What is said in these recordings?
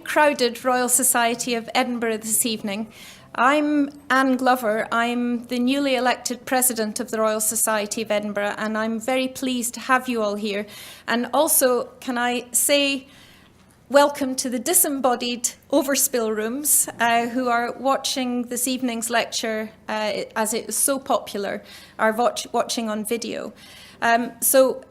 crowded Royal Society of Edinburgh this evening. I'm Anne Glover. I'm the newly elected president of the Royal Society of Edinburgh, and I'm very pleased to have you all here. And also, can I say welcome to the disembodied overspill rooms who are watching this evening's lecture as it is so popular, are watching on video. So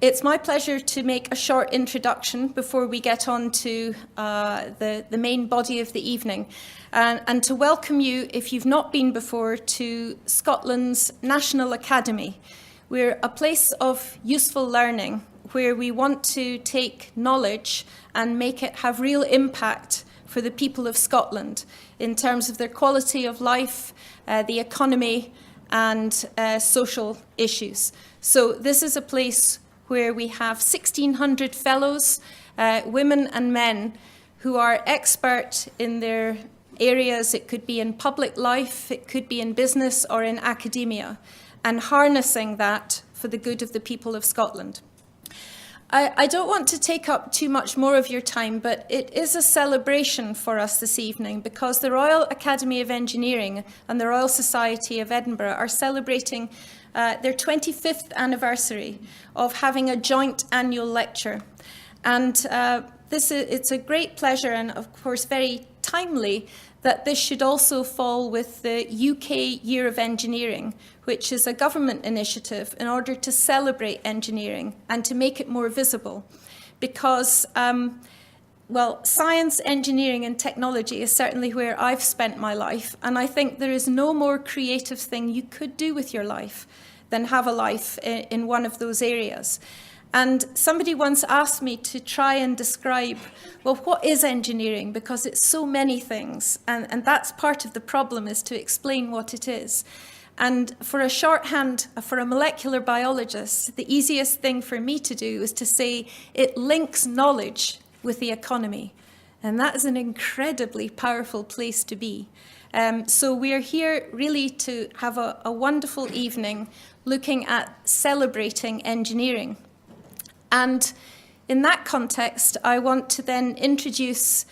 it's my pleasure to make a short introduction before we get on to the main body of the evening, and to welcome you, if you've not been before, to Scotland's National Academy. We're a place of useful learning where we want to take knowledge and make it have real impact for the people of Scotland in terms of their quality of life, the economy, and social issues. So this is a place where we have 1,600 fellows, women and men, who are expert in their areas. It could be in public life, it could be in business or in academia, and harnessing that for the good of the people of Scotland. I don't want to take up too much more of your time, but it is a celebration for us this evening because the Royal Academy of Engineering and the Royal Society of Edinburgh are celebrating their 25th anniversary of having a joint annual lecture. And it's a great pleasure and, of course, very timely that this should also fall with the UK Year of Engineering, which is a government initiative in order to celebrate engineering and to make it more visible. Because, well, science, engineering and technology is certainly where I've spent my life, and I think there is no more creative thing you could do with your life than have a life in one of those areas. And somebody once asked me to try and describe, well, what is engineering? Because it's so many things. And that's part of the problem, is to explain what it is. And for a shorthand, for a molecular biologist, the easiest thing for me to do is to say it links knowledge with the economy. And that is an incredibly powerful place to be. So we are here really to have a wonderful evening looking at celebrating engineering. And in that context, I want to then introduce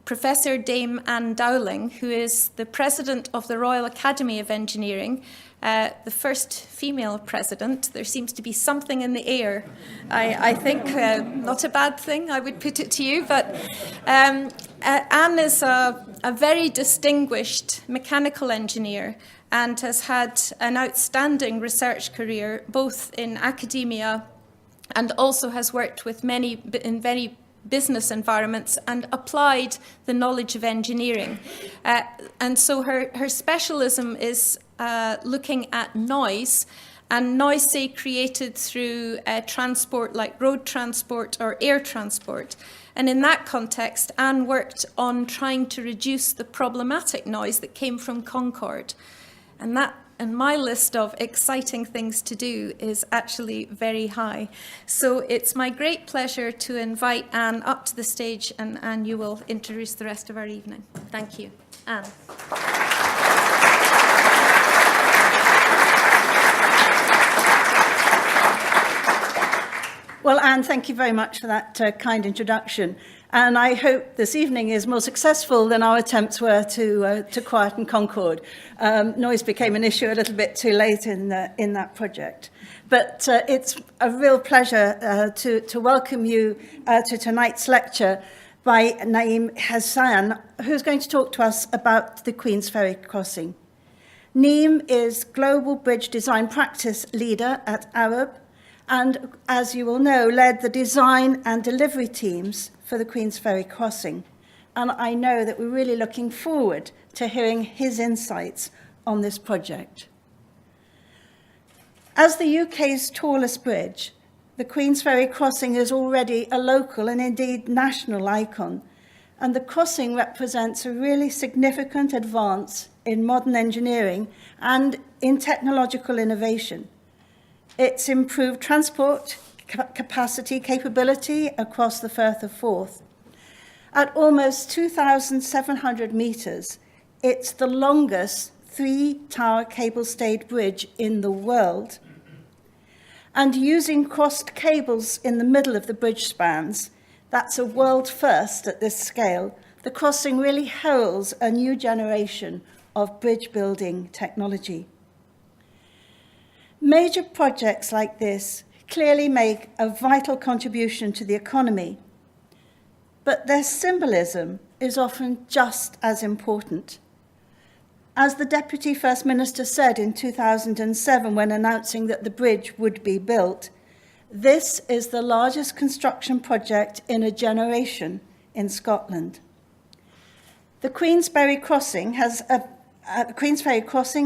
Professor Dame Anne Dowling, who is the president of the Royal Academy of Engineering, the first female president. There seems to be something in the air, I think. Not a bad thing, I would put it to you. But Anne is a very distinguished mechanical engineer and has had an outstanding research career, both in academia and also has worked with in many business environments and applied the knowledge of engineering. And so her specialism is looking at noise, and noise, say, created through transport like road transport or air transport. And in that context, Anne worked on trying to reduce the problematic noise that came from Concorde. And my list of exciting things to do is actually very high. So it's my great pleasure to invite Anne up to the stage, and Anne, you will introduce the rest of our evening. Thank you. Anne. Well, Anne, thank you very much for that kind introduction. And I hope this evening is more successful than our attempts were to quieten Concorde. Noise became an issue a little bit too late in that project. But it's a real pleasure to welcome you to tonight's lecture by Naeem Hassan, who's going to talk to us about the Queensferry Crossing. Naeem is Global Bridge Design Practice Leader at Arab, and, as you will know, led the design and delivery teams for the Queensferry Crossing. And I know that we're really looking forward to hearing his insights on this project. As the UK's tallest bridge, the Queensferry Crossing is already a local and indeed national icon, and the crossing represents a really significant advance in modern engineering and in technological innovation. It's improved transport capability across the Firth of Forth. At almost 2,700 metres, it's the longest three-tower cable-stayed bridge in the world. And using crossed cables in the middle of the bridge spans, That's a world first at this scale. The crossing really heralds a new generation of bridge building technology. Major projects like this clearly make a vital contribution to the economy, but their symbolism is often just as important. As the Deputy First Minister said in 2007 when announcing that the bridge would be built, this is the largest construction project in a generation in Scotland. The Queensferry Crossing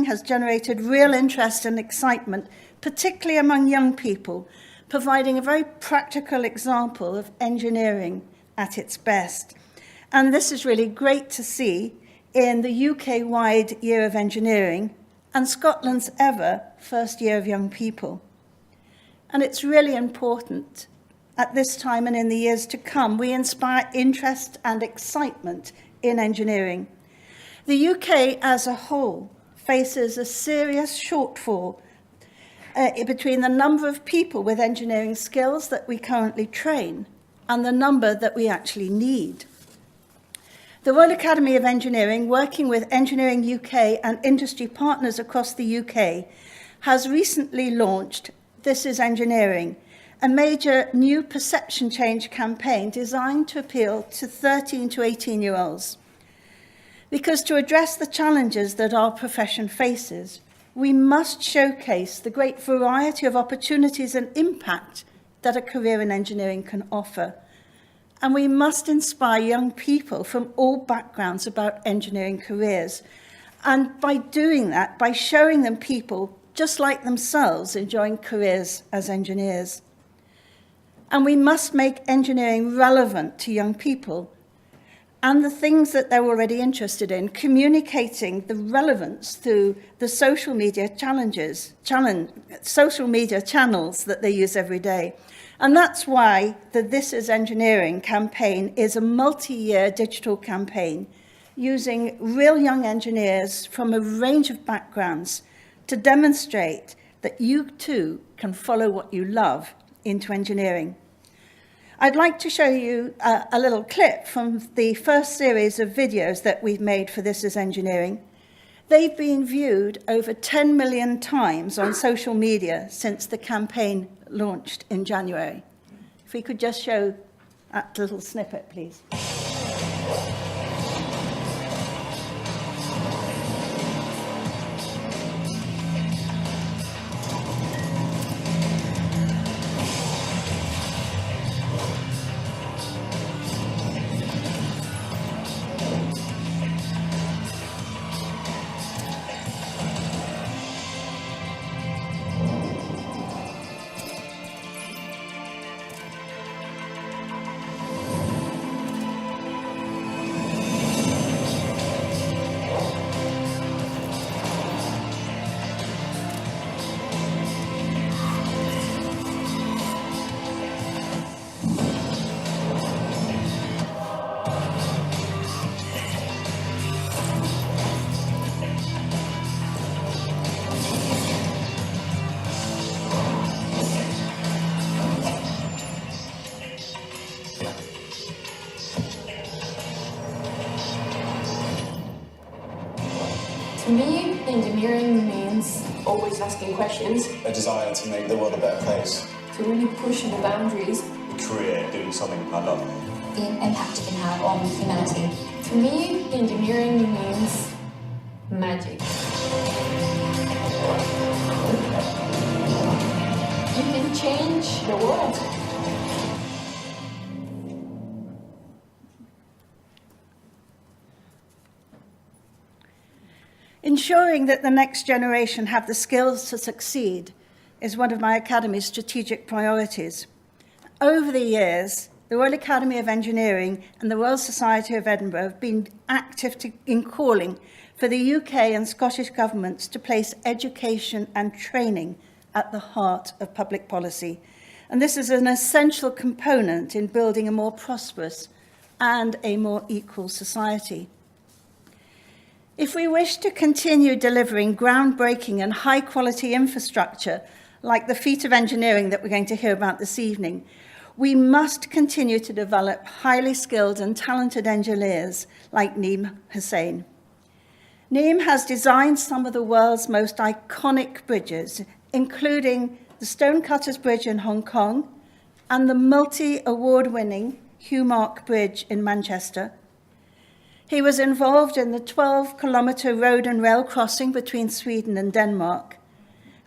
has generated real interest and excitement, particularly among young people, providing a very practical example of engineering at its best. And this is really great to see in the UK-wide Year of Engineering and Scotland's ever first Year of Young People. And it's really important at this time and in the years to come, we inspire interest and excitement in engineering. The UK as a whole faces a serious shortfall between the number of people with engineering skills that we currently train and the number that we actually need. The Royal Academy of Engineering, working with Engineering UK and industry partners across the UK, has recently launched This is Engineering, a major new perception change campaign designed to appeal to 13 to 18-year-olds. Because to address the challenges that our profession faces, we must showcase the great variety of opportunities and impact that a career in engineering can offer. And we must inspire young people from all backgrounds about engineering careers. And by doing that, by showing them people just like themselves enjoying careers as engineers. And we must make engineering relevant to young people and the things that they're already interested in, communicating the relevance through the social media social media channels that they use every day. And that's why the This is Engineering campaign is a multi-year digital campaign using real young engineers from a range of backgrounds to demonstrate that you too can follow what you love into engineering. I'd like to show you a little clip from the first series of videos that we've made for This is Engineering. They've been viewed over 10 million times on social media since the campaign launched in January. If we could just show that little snippet, please. To me, engineering means always asking questions, a desire to make the world a better place, to really push the boundaries, a career doing something I love, the impact it can have on humanity. To me, engineering means magic. You can change the world. Ensuring that the next generation have the skills to succeed is one of my Academy's strategic priorities. Over the years, the Royal Academy of Engineering and the Royal Society of Edinburgh have been active in calling for the UK and Scottish governments to place education and training at the heart of public policy. And this is an essential component in building a more prosperous and a more equal society. If we wish to continue delivering groundbreaking and high-quality infrastructure like the feat of engineering that we're going to hear about this evening, we must continue to develop highly skilled and talented engineers like Neem Hussain. Neem has designed some of the world's most iconic bridges, including the Stonecutters Bridge in Hong Kong and the multi-award-winning Hugh Mark Bridge in Manchester. He was involved in the 12-kilometre road and rail crossing between Sweden and Denmark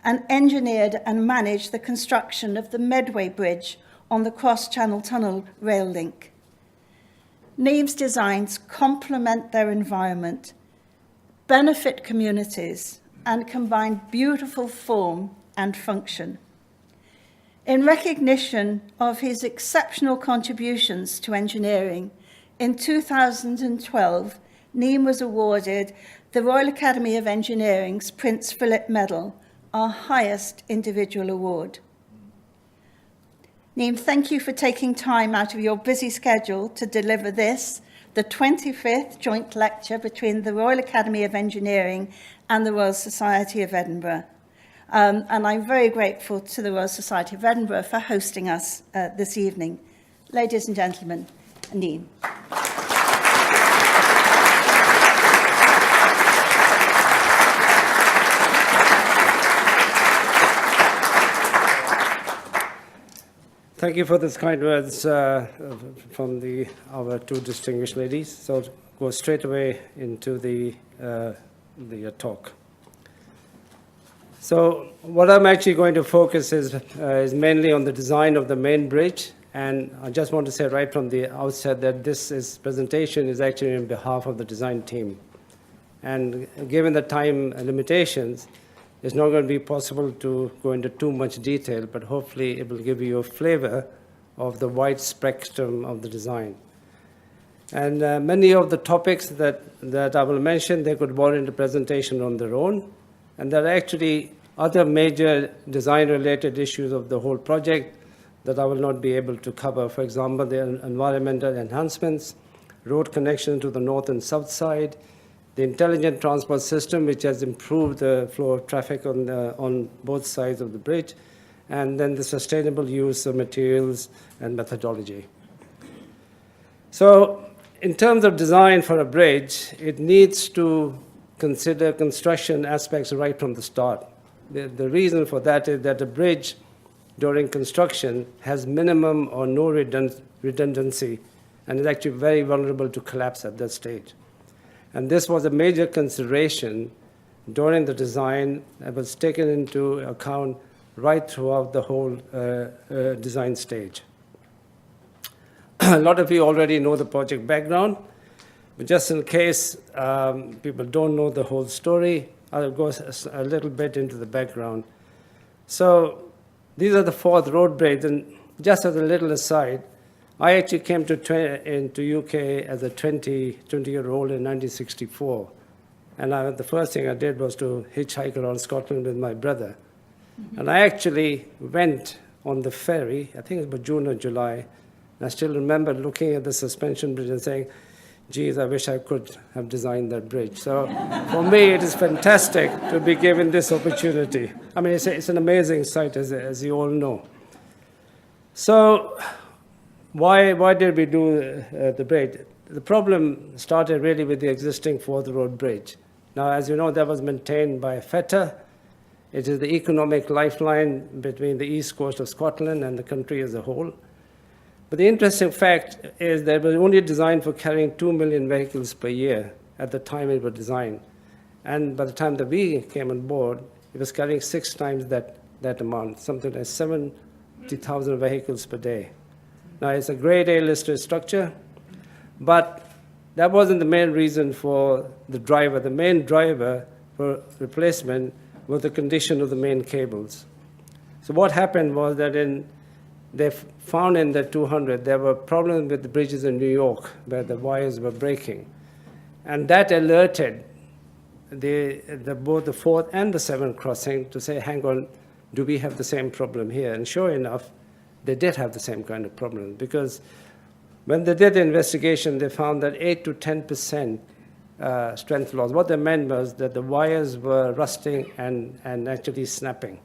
and engineered and managed the construction of the Medway Bridge on the cross-channel tunnel rail link. Neem's designs complement their environment, benefit communities, and combine beautiful form and function. In recognition of his exceptional contributions to engineering, in 2012, Neem was awarded the Royal Academy of Engineering's Prince Philip Medal, our highest individual award. Neem, thank you for taking time out of your busy schedule to deliver this, the 25th joint lecture between the Royal Academy of Engineering and the Royal Society of Edinburgh. And I'm very grateful to the Royal Society of Edinburgh for hosting us this evening. Ladies and gentlemen, Neem. Thank you for those kind words from our two distinguished ladies. So go straight away into the talk. So what I'm actually going to focus is mainly on the design of the main bridge. And I just want to say right from the outset that this presentation is actually on behalf of the design team. And given the time limitations, it's not going to be possible to go into too much detail, but hopefully it will give you a flavor of the wide spectrum of the design. And many of the topics that I will mention, they could warrant a presentation on their own. And there are actually other major design-related issues of the whole project that I will not be able to cover. For example, the environmental enhancements, road connection to the north and south side, the intelligent transport system, which has improved the flow of traffic on both sides of the bridge, and then the sustainable use of materials and methodology. So in terms of design for a bridge, it needs to consider construction aspects right from the start. The reason for that is that a bridge during construction has minimum or no redundancy and is actually very vulnerable to collapse at that stage. And this was a major consideration during the design that was taken into account right throughout the whole design stage. A lot of you already know the project background, but just in case people don't know the whole story, I'll go a little bit into the background. So these are the fourth road bridge, and just as a little aside, I actually came into UK as a 20-year-old in 1964. And the first thing I did was to hitchhike around Scotland with my brother. Mm-hmm. And I actually went on the ferry, I think it was June or July, and I still remember looking at the suspension bridge and saying, geez, I wish I could have designed that bridge. So for me, it is fantastic to be given this opportunity. I mean, it's an amazing sight, as you all know. So why did we do the bridge? The problem started really with the existing fourth road bridge. Now, as you know, that was maintained by FETA. It is the economic lifeline between the east coast of Scotland and the country as a whole. But the interesting fact is that it was only designed for carrying 2 million vehicles per year at the time it was designed. And by the time that we came on board, it was carrying 6 times that amount, something like 70,000 vehicles per day. Now, it's a grade A listed structure, but that wasn't the main reason for the driver. The main driver for replacement was the condition of the main cables. So what happened was that they found in the 200, there were problems with the bridges in New York where the wires were breaking. And that alerted both the fourth and the seventh crossing to say, hang on, do we have the same problem here? And sure enough, they did have the same kind of problem, because when they did the investigation, they found that 8 to 10% strength loss. What they meant was that the wires were rusting and actually snapping.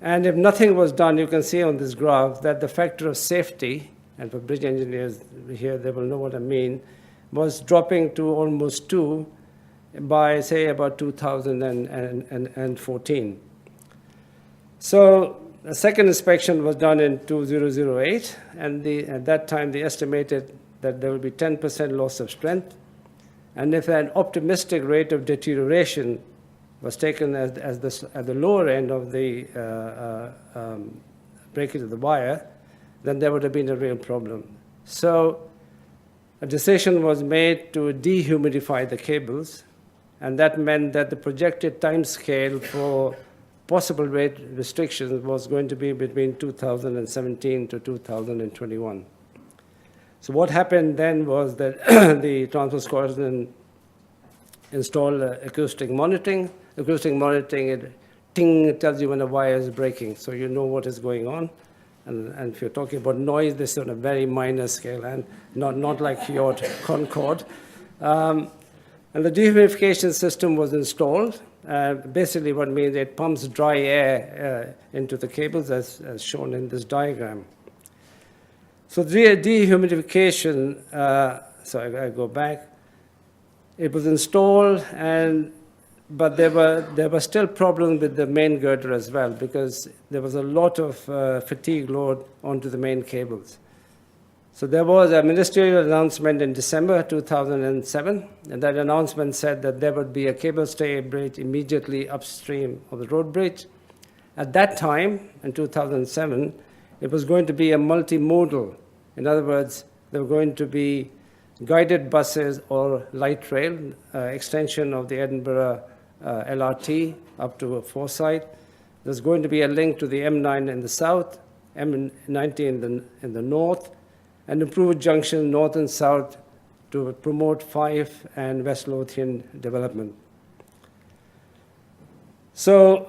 And if nothing was done, you can see on this graph that the factor of safety, and for bridge engineers here, they will know what I mean, was dropping to almost 2 by, say, about 2014. So a second inspection was done in 2008, and at that time they estimated that there would be 10% loss of strength. And if an optimistic rate of deterioration was taken at the lower end of the breakage of the wire, then there would have been a real problem. So a decision was made to dehumidify the cables, and that meant that the projected time scale for possible rate restrictions was going to be between 2017 to 2021. So what happened then was that the Transport Scotland installed acoustic monitoring. Acoustic monitoring, it tells you when a wire is breaking, so you know what is going on. And if you're talking about noise, this is on a very minor scale, and not like your Concorde. And the dehumidification system was installed. Basically what it means, it pumps dry air into the cables, as shown in this diagram. So the dehumidification, so I go back. It was installed, but there were still problems with the main girder as well, because there was a lot of fatigue load onto the main cables. So there was a ministerial announcement in December 2007, and that announcement said that there would be a cable stay bridge immediately upstream of the road bridge. At that time, in 2007, it was going to be a multimodal. In other words, there were going to be guided buses or light rail, extension of the Edinburgh LRT up to Forsyth. There's going to be a link to the M9 in the south, M90 in the north, and improved junction north and south to promote Fife and West Lothian development. So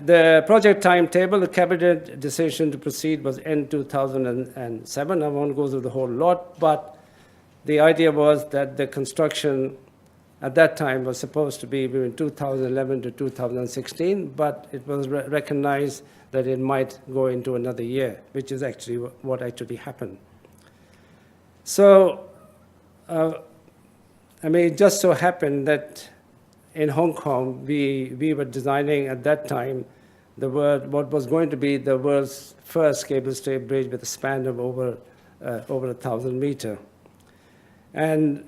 the project timetable, the cabinet decision to proceed was end 2007. I won't go through the whole lot, but the idea was that the construction at that time was supposed to be between 2011 to 2016, but it was recognized that it might go into another year, which is actually what actually happened. So, it just so happened that in Hong Kong, we were designing at that time what was going to be the world's first cable stay bridge with a span of over 1,000 meters. And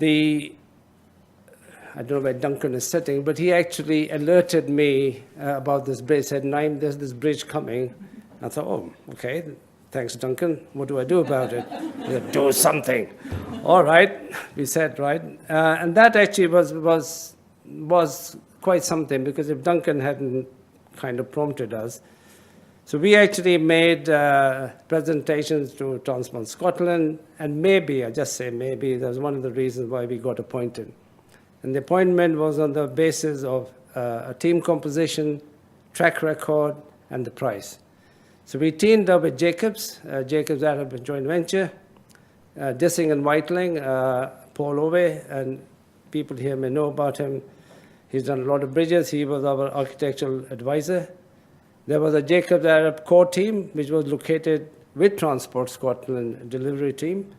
I don't know where Duncan is sitting, but he actually alerted me about this bridge, said, "Naim, there's this bridge coming." I thought, oh, okay, thanks, Duncan. What do I do about it? He said, "Do something." All right, we said, right. And that actually was quite something, because if Duncan hadn't kind of prompted us. So we actually made presentations to Transport Scotland, and maybe, I just say maybe, that's one of the reasons why we got appointed. And the appointment was on the basis of a team composition, track record, and the price. So we teamed up with Jacobs Arab joint venture, Dissing and Whiteling, Paul Ove, and people here may know about him. He's done a lot of bridges. He was our architectural advisor. There was a Jacobs Arab core team, which was located with Transport Scotland delivery team.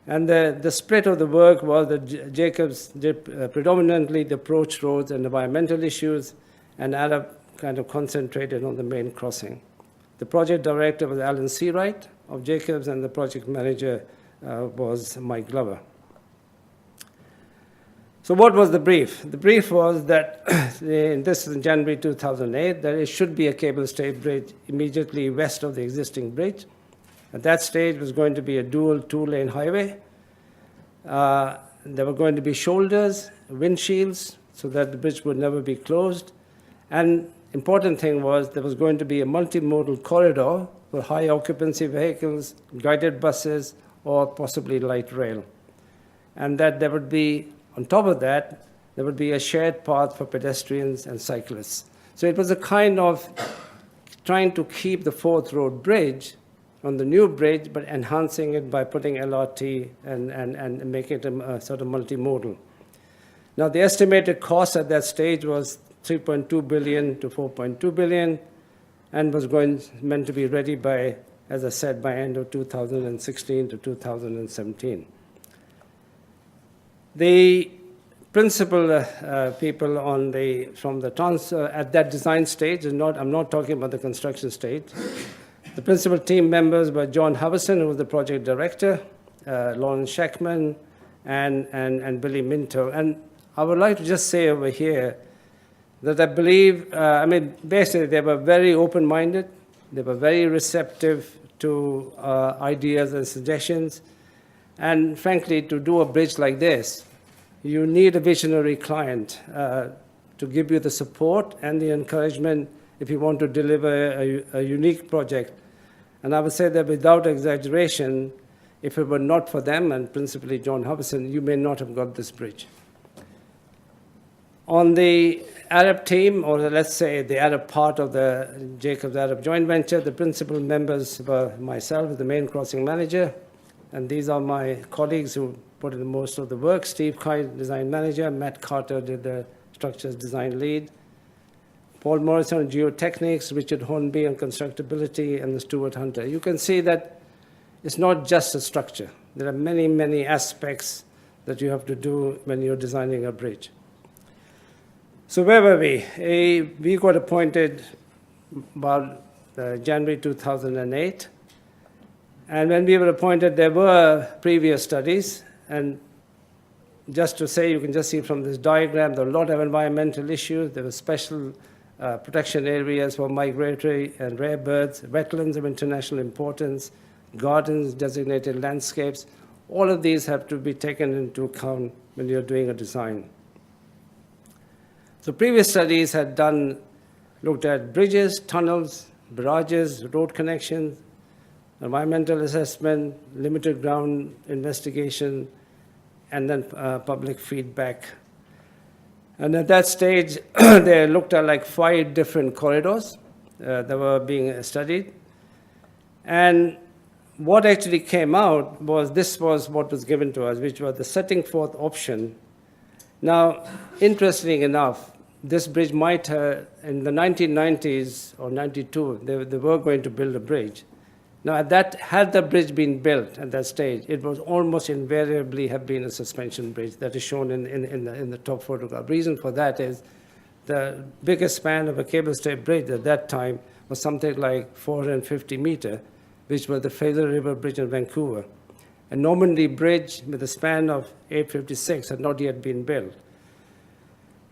And the split of the work was that Jacobs did predominantly the approach roads and environmental issues, and Arab kind of concentrated on the main crossing. The project director was Alan Seawright of Jacobs, and the project manager was Mike Glover. So what was the brief? The brief was that, this is in January 2008, that it should be a cable stay bridge immediately west of the existing bridge. At that stage, it was going to be a dual two-lane highway. There were going to be shoulders, windshields, so that the bridge would never be closed. And important thing was there was going to be a multimodal corridor for high occupancy vehicles, guided buses, or possibly light rail. And that there would be, on top of that, there would be a shared path for pedestrians and cyclists. So it was a kind of trying to keep the Fourth Road Bridge on the new bridge, but enhancing it by putting LRT and making it a sort of multimodal. Now, the estimated cost at that stage was 3.2 billion to 4.2 billion, and was meant to be ready by, as I said, by end of 2016 to 2017. The principal people from the at that design stage, I'm not talking about the construction stage. The principal team members were John Huvison, who was the project director, Lawrence Sheckman, and Billy Minto. And I would like to just say over here that I believe, basically they were very open-minded, they were very receptive to ideas and suggestions, and frankly, to do a bridge like this, you need a visionary client to give you the support and the encouragement if you want to deliver a unique project. And I would say that without exaggeration, if it were not for them, and principally John Hubson, you may not have got this bridge. On the Arab team, or let's say the Arab part of the Jacobs Arab joint venture, the principal members were myself, the main crossing manager, and these are my colleagues who put in most of the work. Steve Kite, design manager, Matt Carter did the structures design lead, Paul Morrison on geotechnics, Richard Hornby on constructability, and the Stuart Hunter. You can see that it's not just a structure. There are many, many aspects that you have to do when you're designing a bridge. So where were we? We got appointed about January 2008. And when we were appointed, there were previous studies. And just to say, you can just see from this diagram, there were a lot of environmental issues. There were special protection areas for migratory and rare birds, wetlands of international importance, gardens, designated landscapes. All of these have to be taken into account when you're doing a design. So previous studies had looked at bridges, tunnels, barrages, road connections, environmental assessment, limited ground investigation, and then public feedback. And at that stage, they looked at like 5 different corridors that were being studied. And what actually came out was, this was what was given to us, which was the setting forth option. Now, interestingly enough, this bridge might, in the 1990s or 92, they were going to build a bridge. Now, had the bridge been built at that stage, it was almost invariably have been a suspension bridge that is shown in the top photograph. Reason for that is the biggest span of a cablestay bridge at that time was something like 450 meters, which was the Fraser River Bridge in Vancouver. A Normandy Bridge with a span of 856 had not yet been built.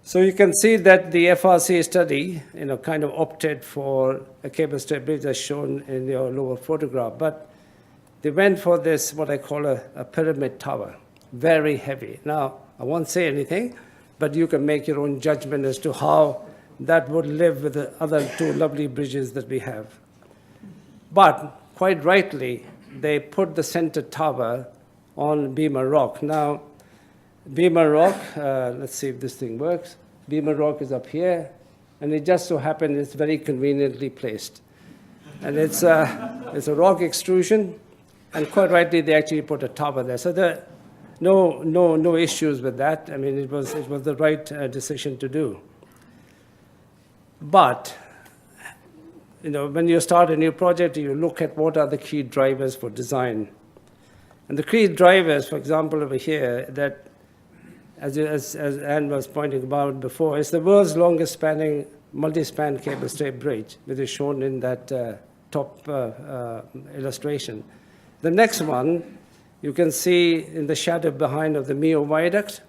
So you can see that the FRC study, kind of opted for a cablestay bridge as shown in your lower photograph. But they went for this, what I call a pyramid tower, very heavy. Now, I won't say anything, but you can make your own judgment as to how that would live with the other 2 lovely bridges that we have. But quite rightly, they put the center tower on Beamer Rock. Now, Beamer Rock, let's see if this thing works. Beamer Rock is up here, and it just so happened it's very conveniently placed. And it's a rock extrusion, and quite rightly, they actually put a tower there. So there are no issues with that. I mean, it was the right decision to do. But when you start a new project, you look at what are the key drivers for design. And the key drivers, for example, over here, that as Anne was pointing out before, is the world's longest spanning multi-span cablestay bridge, which is shown in that top illustration. The next one, you can see in the shadow behind of the Mio Viaduct,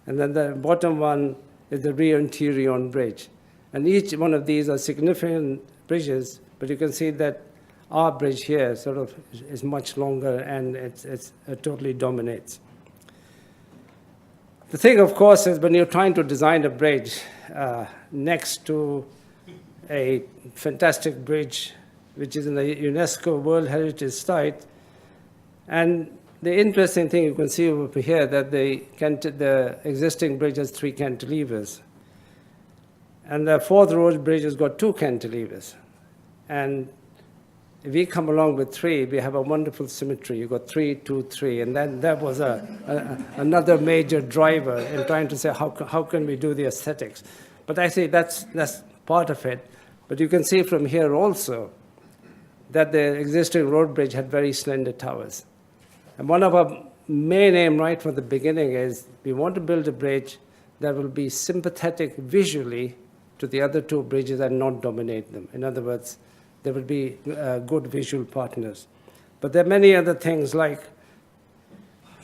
and then the bottom one is the Rio Interior Bridge. And each one of these are significant bridges, but you can see that our bridge here sort of is much longer, and it totally dominates. The thing, of course, is when you're trying to design a bridge next to a fantastic bridge, which is in the UNESCO World Heritage Site, and the interesting thing you can see over here that the existing bridge has 3 cantilevers. And the Fourth Road Bridge has got 2 cantilevers. And if we come along with 3, we have a wonderful symmetry. You've got 3, 2, 3. And then that was another major driver in trying to say, how can we do the aesthetics? But I say that's part of it. But you can see from here also that the existing road bridge had very slender towers. And one of our main aim right from the beginning is we want to build a bridge that will be sympathetic visually to the other two bridges and not dominate them. In other words, there will be good visual partners. But there are many other things like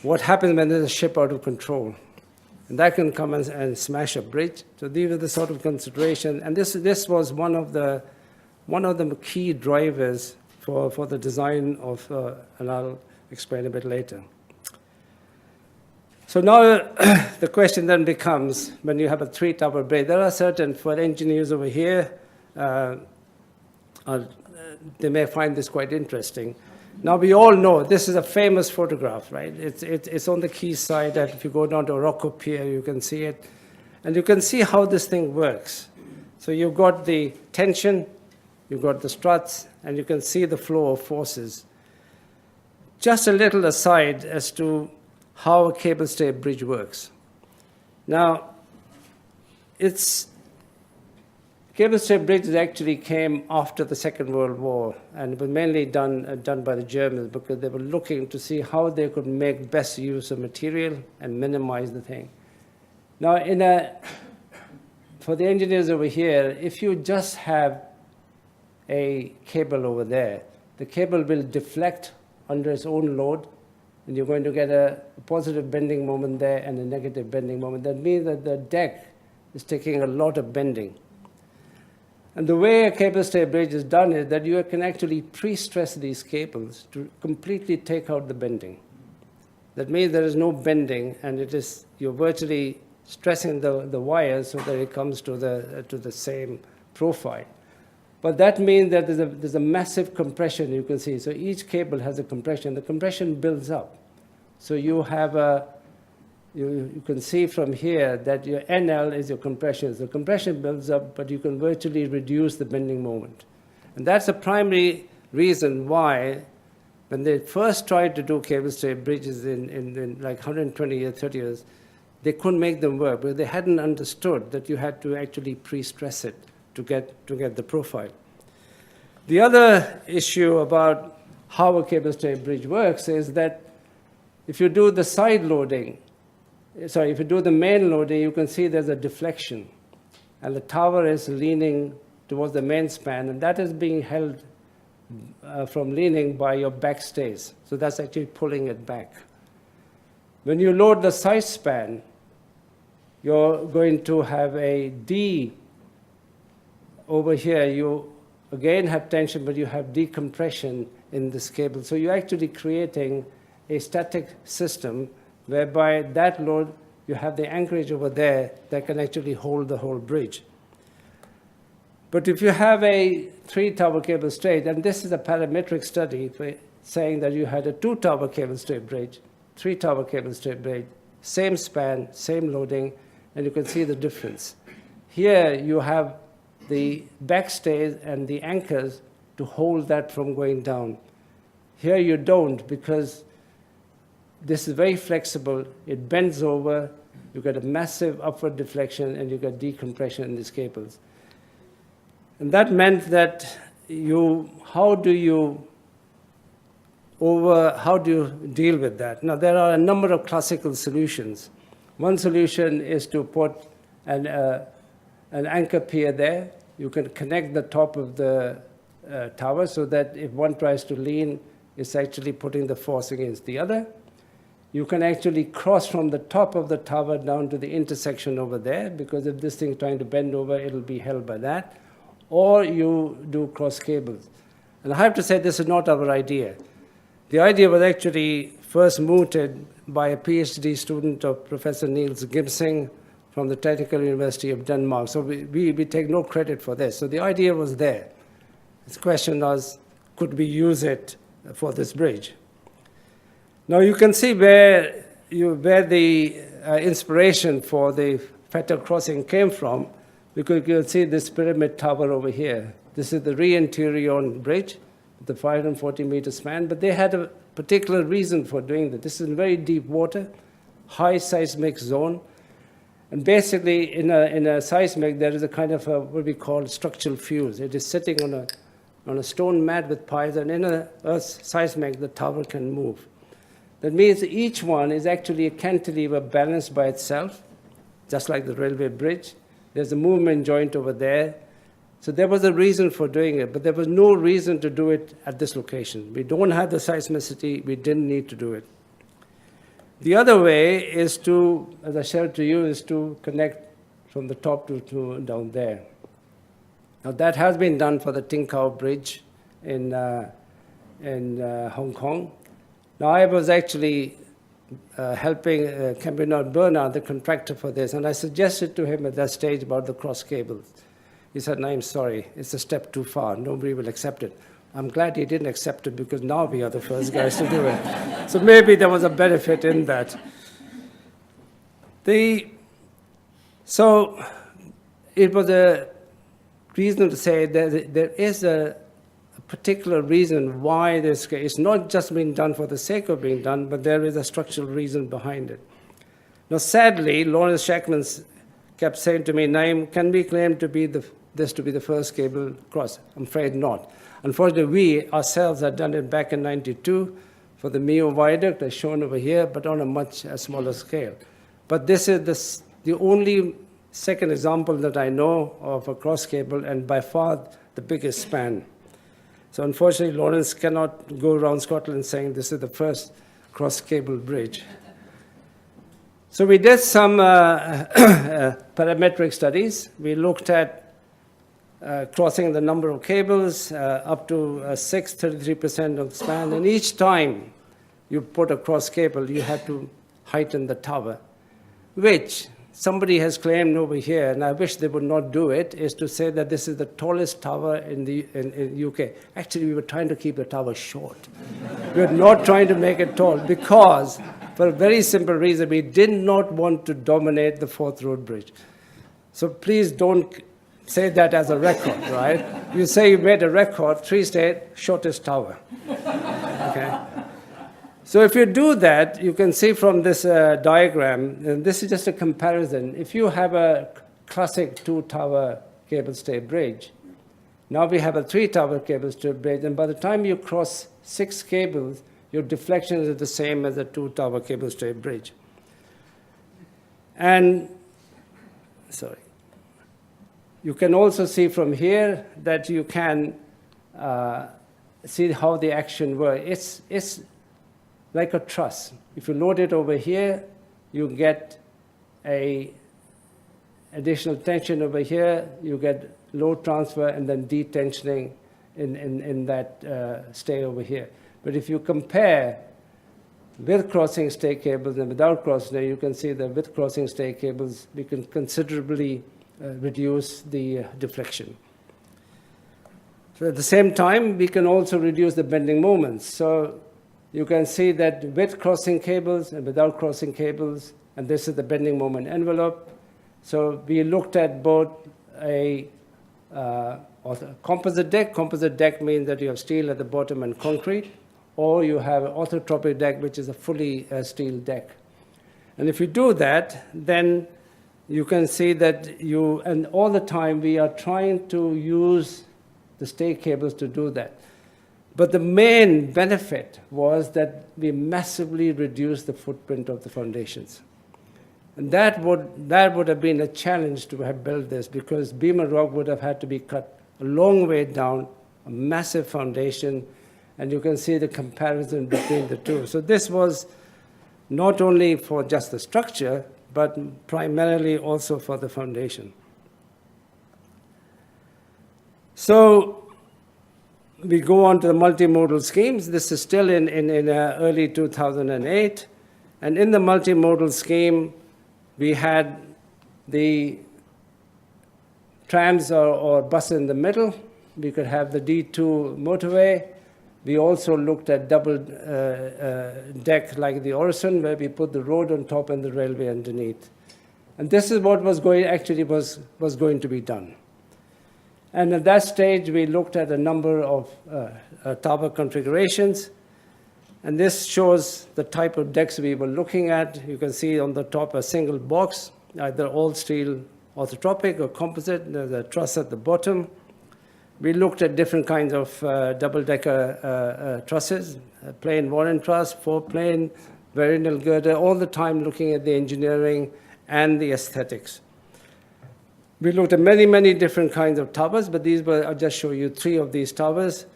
what happens when there's a ship out of control. And that can come and smash a bridge. So these are the sort of consideration. And this was one of the key drivers for the design of, and I'll explain a bit later. So now the question then becomes, when you have a three-tower bridge, there are certain, for engineers over here, they may find this quite interesting. Now we all know this is a famous photograph, right? It's on the quayside, and if you go down to Rocco Pier, you can see it. And you can see how this thing works. So you've got the tension, you've got the struts, and you can see the flow of forces. Just a little aside as to how a cable-stay bridge works. Now, cable-stay bridges actually came after the Second World War, and it was mainly done by the Germans because they were looking to see how they could make best use of material and minimize the thing. Now, for the engineers over here, if you just have a cable over there, the cable will deflect under its own load, and you're going to get a positive bending moment there and a negative bending moment. That means that the deck is taking a lot of bending. And the way a cable-stay bridge is done is that you can actually pre-stress these cables to completely take out the bending. That means there is no bending, and you're virtually stressing the wires so that it comes to the same profile. But that means that there's a massive compression you can see. So each cable has a compression. The compression builds up. So you have you can see from here that your NL is your compression. So the compression builds up, but you can virtually reduce the bending moment. And that's the primary reason why, when they first tried to do cable-stay bridges in like 120 years, 30 years, they couldn't make them work because they hadn't understood that you had to actually pre-stress it to get the profile. The other issue about how a cable-stay bridge works is that if you do the side loading, if you do the main loading, you can see there's a deflection. And the tower is leaning towards the main span, and that is being held from leaning by your back stays. So that's actually pulling it back. When you load the side span, you're going to have a D over here. You again have tension, but you have decompression in this cable. So you're actually creating a static system whereby that load, you have the anchorage over there that can actually hold the whole bridge. But if you have a three-tower cable stay, and this is a parametric study saying that you had a two-tower cable stay bridge, three-tower cable stay bridge, same span, same loading, and you can see the difference. Here you have the backstays and the anchors to hold that from going down. Here you don't, because this is very flexible. It bends over. You get a massive upward deflection, and you get decompression in these cables. And that meant that how do you deal with that? Now, there are a number of classical solutions. One solution is to put an anchor pier there. You can connect the top of the tower so that if one tries to lean, it's actually putting the force against the other. You can actually cross from the top of the tower down to the intersection over there, because if this thing is trying to bend over, it'll be held by that. Or you do cross cables. And I have to say, this is not our idea. The idea was actually first mooted by a PhD student of Professor Niels Gimsing from the Technical University of Denmark. So we take no credit for this. So the idea was there. The question was, could we use it for this bridge? Now you can see where the inspiration for the Fetter Crossing came from, because you can see this pyramid tower over here. This is the Re-Interion Bridge, the 540-meter span, but they had a particular reason for doing that. This is in very deep water, high seismic zone, And basically, in a seismic, there is a kind of what we call structural fuse. It is sitting on a stone mat with piles, and in a earth seismic, the tower can move. That means each one is actually a cantilever balanced by itself, just like the railway bridge. There's a movement joint over there. So there was a reason for doing it, but there was no reason to do it at this location. We don't have the seismicity. We didn't need to do it. The other way is to, as I shared to you, is to connect from the top to down there. Now that has been done for the Ting Kau Bridge in Hong Kong. Now I was actually helping Cambrian Bernard, the contractor for this, and I suggested to him at that stage about the cross cables. He said, "No, I'm sorry, it's a step too far. Nobody will accept it." I'm glad he didn't accept it because now we are the first guys to do it. So maybe there was a benefit in that. So it was a reason to say that there is a particular reason why this case. It's not just being done for the sake of being done, but there is a structural reason behind it. Now, sadly, Lawrence Shackman kept saying to me, "Naim, can we claim to be this to be the first cable cross?" I'm afraid not. Unfortunately, we ourselves had done it back in '92 for the Mio Viaduct, as shown over here, but on a much smaller scale. But this is the only second example that I know of a cross cable, and by far the biggest span. So unfortunately, Lawrence cannot go around Scotland saying this is the first cross cable bridge. So we did some parametric studies. We looked at crossing the number of cables up to 33% of the span. And each time you put a cross cable, you had to heighten the tower, which somebody has claimed over here, and I wish they would not do it, is to say that this is the tallest tower in UK. Actually, we were trying to keep the tower short. We were not trying to make it tall because, for a very simple reason, we did not want to dominate the Forth Road Bridge. So please don't say that as a record, right? You say you made a record, 3-state, shortest tower. Okay? So if you do that, you can see from this diagram, and this is just a comparison. If you have a classic 2-tower cable-stay bridge, now we have a 3-tower cable-stay bridge, and by the time you cross 6 cables, your deflection is the same as a 2-tower cable-stay bridge. And, sorry. You can also see from here that you can see how the action works. It's like a truss. If you load it over here, you get a additional tension over here, you get load transfer and then detensioning in that stay over here. But if you compare with crossing stay cables and without crossing stay, you can see that with crossing stay cables, we can considerably reduce the deflection. So at the same time, we can also reduce the bending moments. So you can see that with crossing cables and without crossing cables, and this is the bending moment envelope. So we looked at both a composite deck. Composite deck means that you have steel at the bottom and concrete, or you have an orthotropic deck, which is a fully steel deck. And if you do that, then you can see that and all the time we are trying to use the stay cables to do that. But the main benefit was that we massively reduced the footprint of the foundations. And that would have been a challenge to have built this, because beam and rock would have had to be cut a long way down, a massive foundation, and you can see the comparison between the two. So this was not only for just the structure, but primarily also for the foundation. So we go on to the multimodal schemes. This is still in early 2008. And in the multimodal scheme, we had the trams or bus in the middle. We could have the D2 motorway. We also looked at double deck like the Orison, where we put the road on top and the railway underneath. And this is what was going to be done. And at that stage, we looked at a number of tower configurations. And this shows the type of decks we were looking at. You can see on the top a single box. either all steel orthotropic or composite. There's a truss at the bottom. We looked at different kinds of double-decker trusses, plain Warren truss, four-plane, variable girder, all the time looking at the engineering and the aesthetics. We looked at many, many different kinds of towers, but I'll just show you 3 of these towers.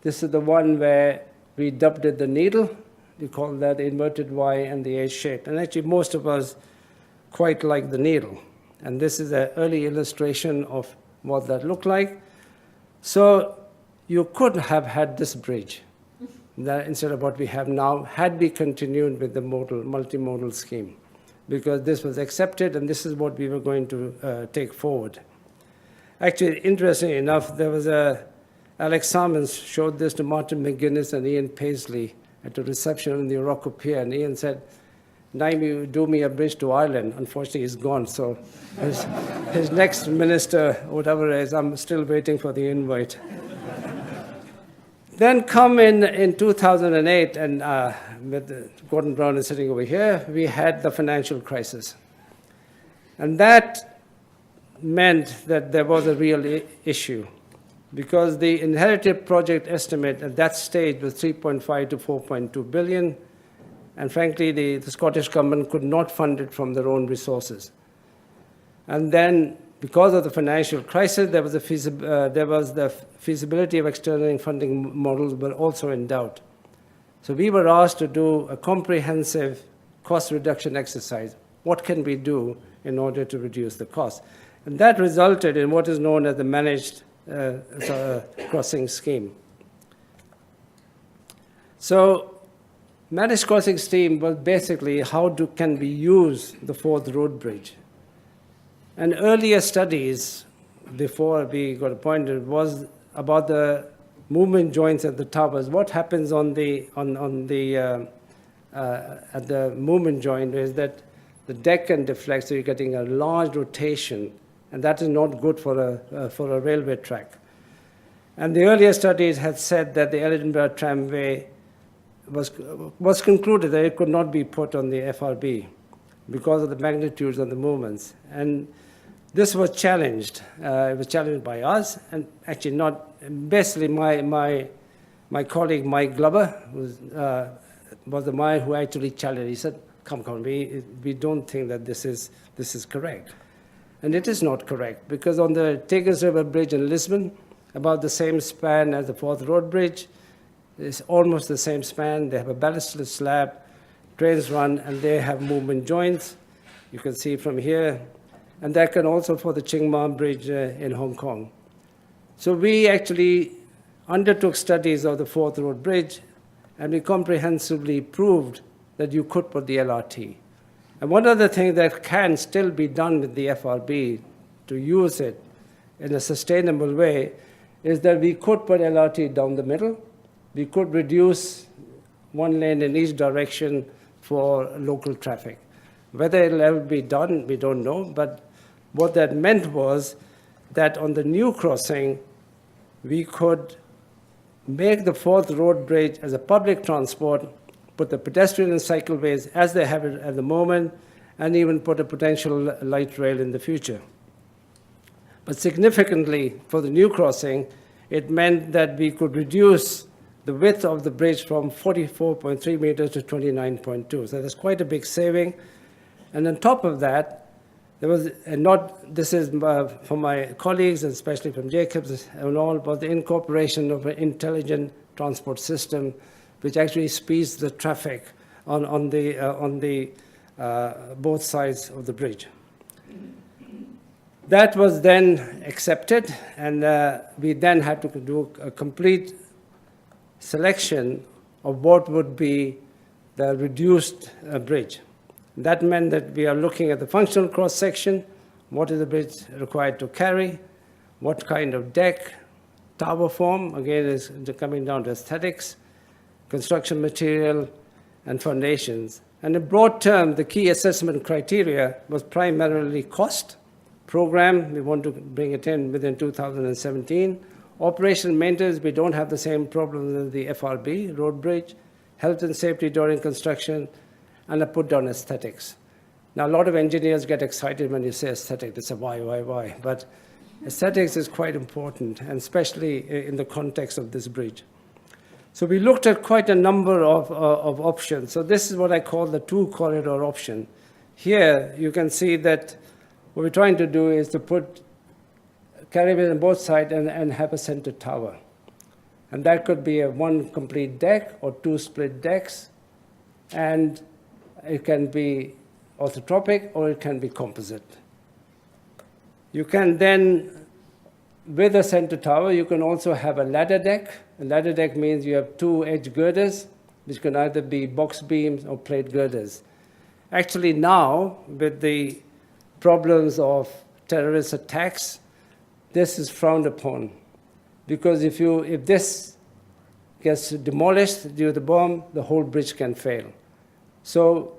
This is the one where we dubbed it the needle. We call that the inverted Y and the A shape. And actually, most of us quite like the needle. And this is an early illustration of what that looked like. So you could have had this bridge instead of what we have now, had we continued with the multimodal scheme, because this was accepted and this is what we were going to take forward. Actually, interestingly enough, there was Alex Salmons showed this to Martin McGuinness and Ian Paisley at a reception in the Orocco Pier, and Ian said, "Naim, you do me a bridge to Ireland." Unfortunately, he's gone, so his next minister, whatever it is, I'm still waiting for the invite. Then come in 2008, and Gordon Brown is sitting over here, we had the financial crisis. And that meant that there was a real issue, because the inherited project estimate at that stage was 3.5 to 4.2 billion, and frankly, the Scottish government could not fund it from their own resources. And then, because of the financial crisis, there was the feasibility of external funding models were also in doubt. So we were asked to do a comprehensive cost reduction exercise. What can we do in order to reduce the cost? And that resulted in what is known as the managed crossing scheme. So managed crossing scheme was basically how can we use the Forth Road Bridge. And earlier studies, before we got appointed, was about the movement joints at the towers. What happens at the movement joint is that the deck can deflect, so you're getting a large rotation, and that is not good for a railway track. And the earlier studies had said that the Edinburgh tramway was concluded that it could not be put on the FRB because of the magnitudes of the movements. And this was challenged. It was challenged by us, and actually not. Basically, my colleague Mike Glover was the man who actually challenged. He said, "Come, we don't think that this is correct," and it is not correct, because on the Tagus River Bridge in Lisbon, about the same span as the Forth Road Bridge, it's almost the same span. They have a ballastless slab, trains run, and they have movement joints. You can see from here. And that can also for the Chiang Mai Bridge in Hong Kong. So we actually undertook studies of the Forth Road Bridge, and we comprehensively proved that you could put the LRT. And one other thing that can still be done with the FRB to use it in a sustainable way is that we could put LRT down the middle. We could reduce one lane in each direction for local traffic. Whether it'll ever be done, we don't know, but what that meant was that on the new crossing, we could make the Forth Road Bridge as a public transport, put the pedestrian and cycleways as they have it at the moment, and even put a potential light rail in the future. But significantly, for the new crossing, it meant that we could reduce the width of the bridge from 44.3 meters to 29.2. So that's quite a big saving. And on top of that, there was this is for my colleagues, and especially from Jacobs and all, was the incorporation of an intelligent transport system, which actually speeds the traffic on the both sides of the bridge. That was then accepted, and we then had to do a complete selection of what would be the reduced bridge. That meant that we are looking at the functional cross-section, what is the bridge required to carry, what kind of deck, tower form, again is coming down to aesthetics, construction material, and foundations. And in broad terms, the key assessment criteria was primarily cost, program, we want to bring it in within 2017, operation maintenance, we don't have the same problems as the FRB, road bridge, health and safety during construction, and I put down aesthetics. Now, a lot of engineers get excited when you say aesthetic. They say, why? But aesthetics is quite important, and especially in the context of this bridge. So we looked at quite a number of options. So this is what I call the two-corridor option. Here, you can see that what we're trying to do is to put carriageways on both sides and have a center tower. And that could be a one complete deck or two split decks. And it can be orthotropic or it can be composite. You can then, with a center tower, you can also have a ladder deck. A ladder deck means you have two edge girders, which can either be box beams or plate girders. Actually now, with the problems of terrorist attacks, this is frowned upon. Because if this gets demolished due to the bomb, the whole bridge can fail. So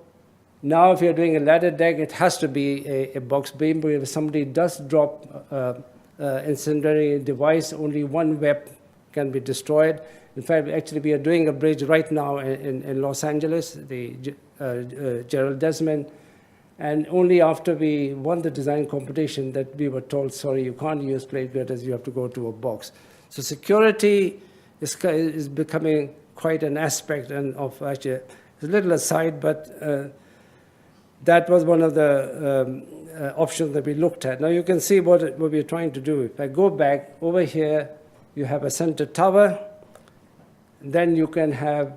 now if you're doing a ladder deck, it has to be a box beam. But if somebody does drop incendiary device, only one web can be destroyed. In fact, actually, we are doing a bridge right now in Los Angeles, the Gerald Desmond, and only after we won the design competition that we were told, sorry, you can't use plate girders, you have to go to a box. So security is becoming quite an aspect, and of actually, it's a little aside, but that was one of the options that we looked at. Now you can see what we're trying to do. If I go back over here, you have a center tower, then you can have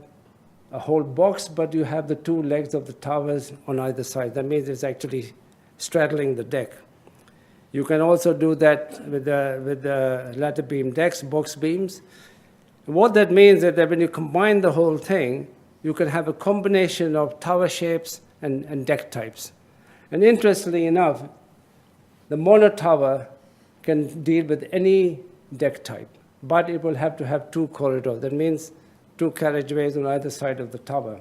a whole box, but you have the two legs of the towers on either side. That means it's actually straddling the deck. You can also do that with the ladder beam decks, box beams. And what that means is that when you combine the whole thing, you can have a combination of tower shapes and deck types. And interestingly enough, the mono tower can deal with any deck type, but it will have to have two corridors. That means two carriageways on either side of the tower.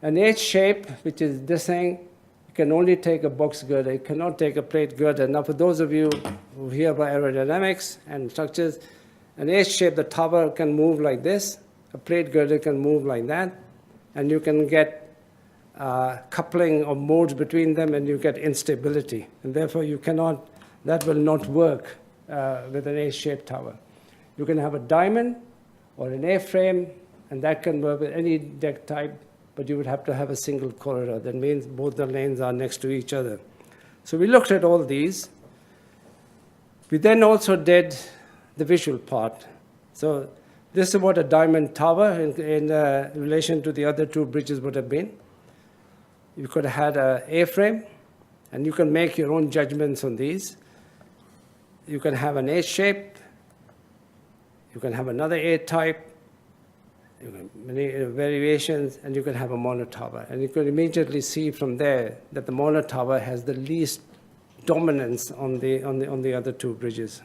An H shape, which is this thing, you can only take a box girder. You cannot take a plate girder. Now, for those of you who hear about aerodynamics and structures, an H shape, the tower can move like this. A plate girder can move like that. And you can get coupling of modes between them, and you get instability. And therefore, you cannot, that will not work with an H-shaped tower. You can have a diamond or an A-frame, and that can work with any deck type, but you would have to have a single corridor. That means both the lanes are next to each other. So we looked at all these. We then also did the visual part. So this is what a diamond tower in relation to the other two bridges would have been. You could have had an A-frame, and you can make your own judgments on these. You can have an A-shape. You can have another A-type. You can many variations, and you can have a mono tower. And you can immediately see from there that the mono tower has the least dominance on the other two bridges.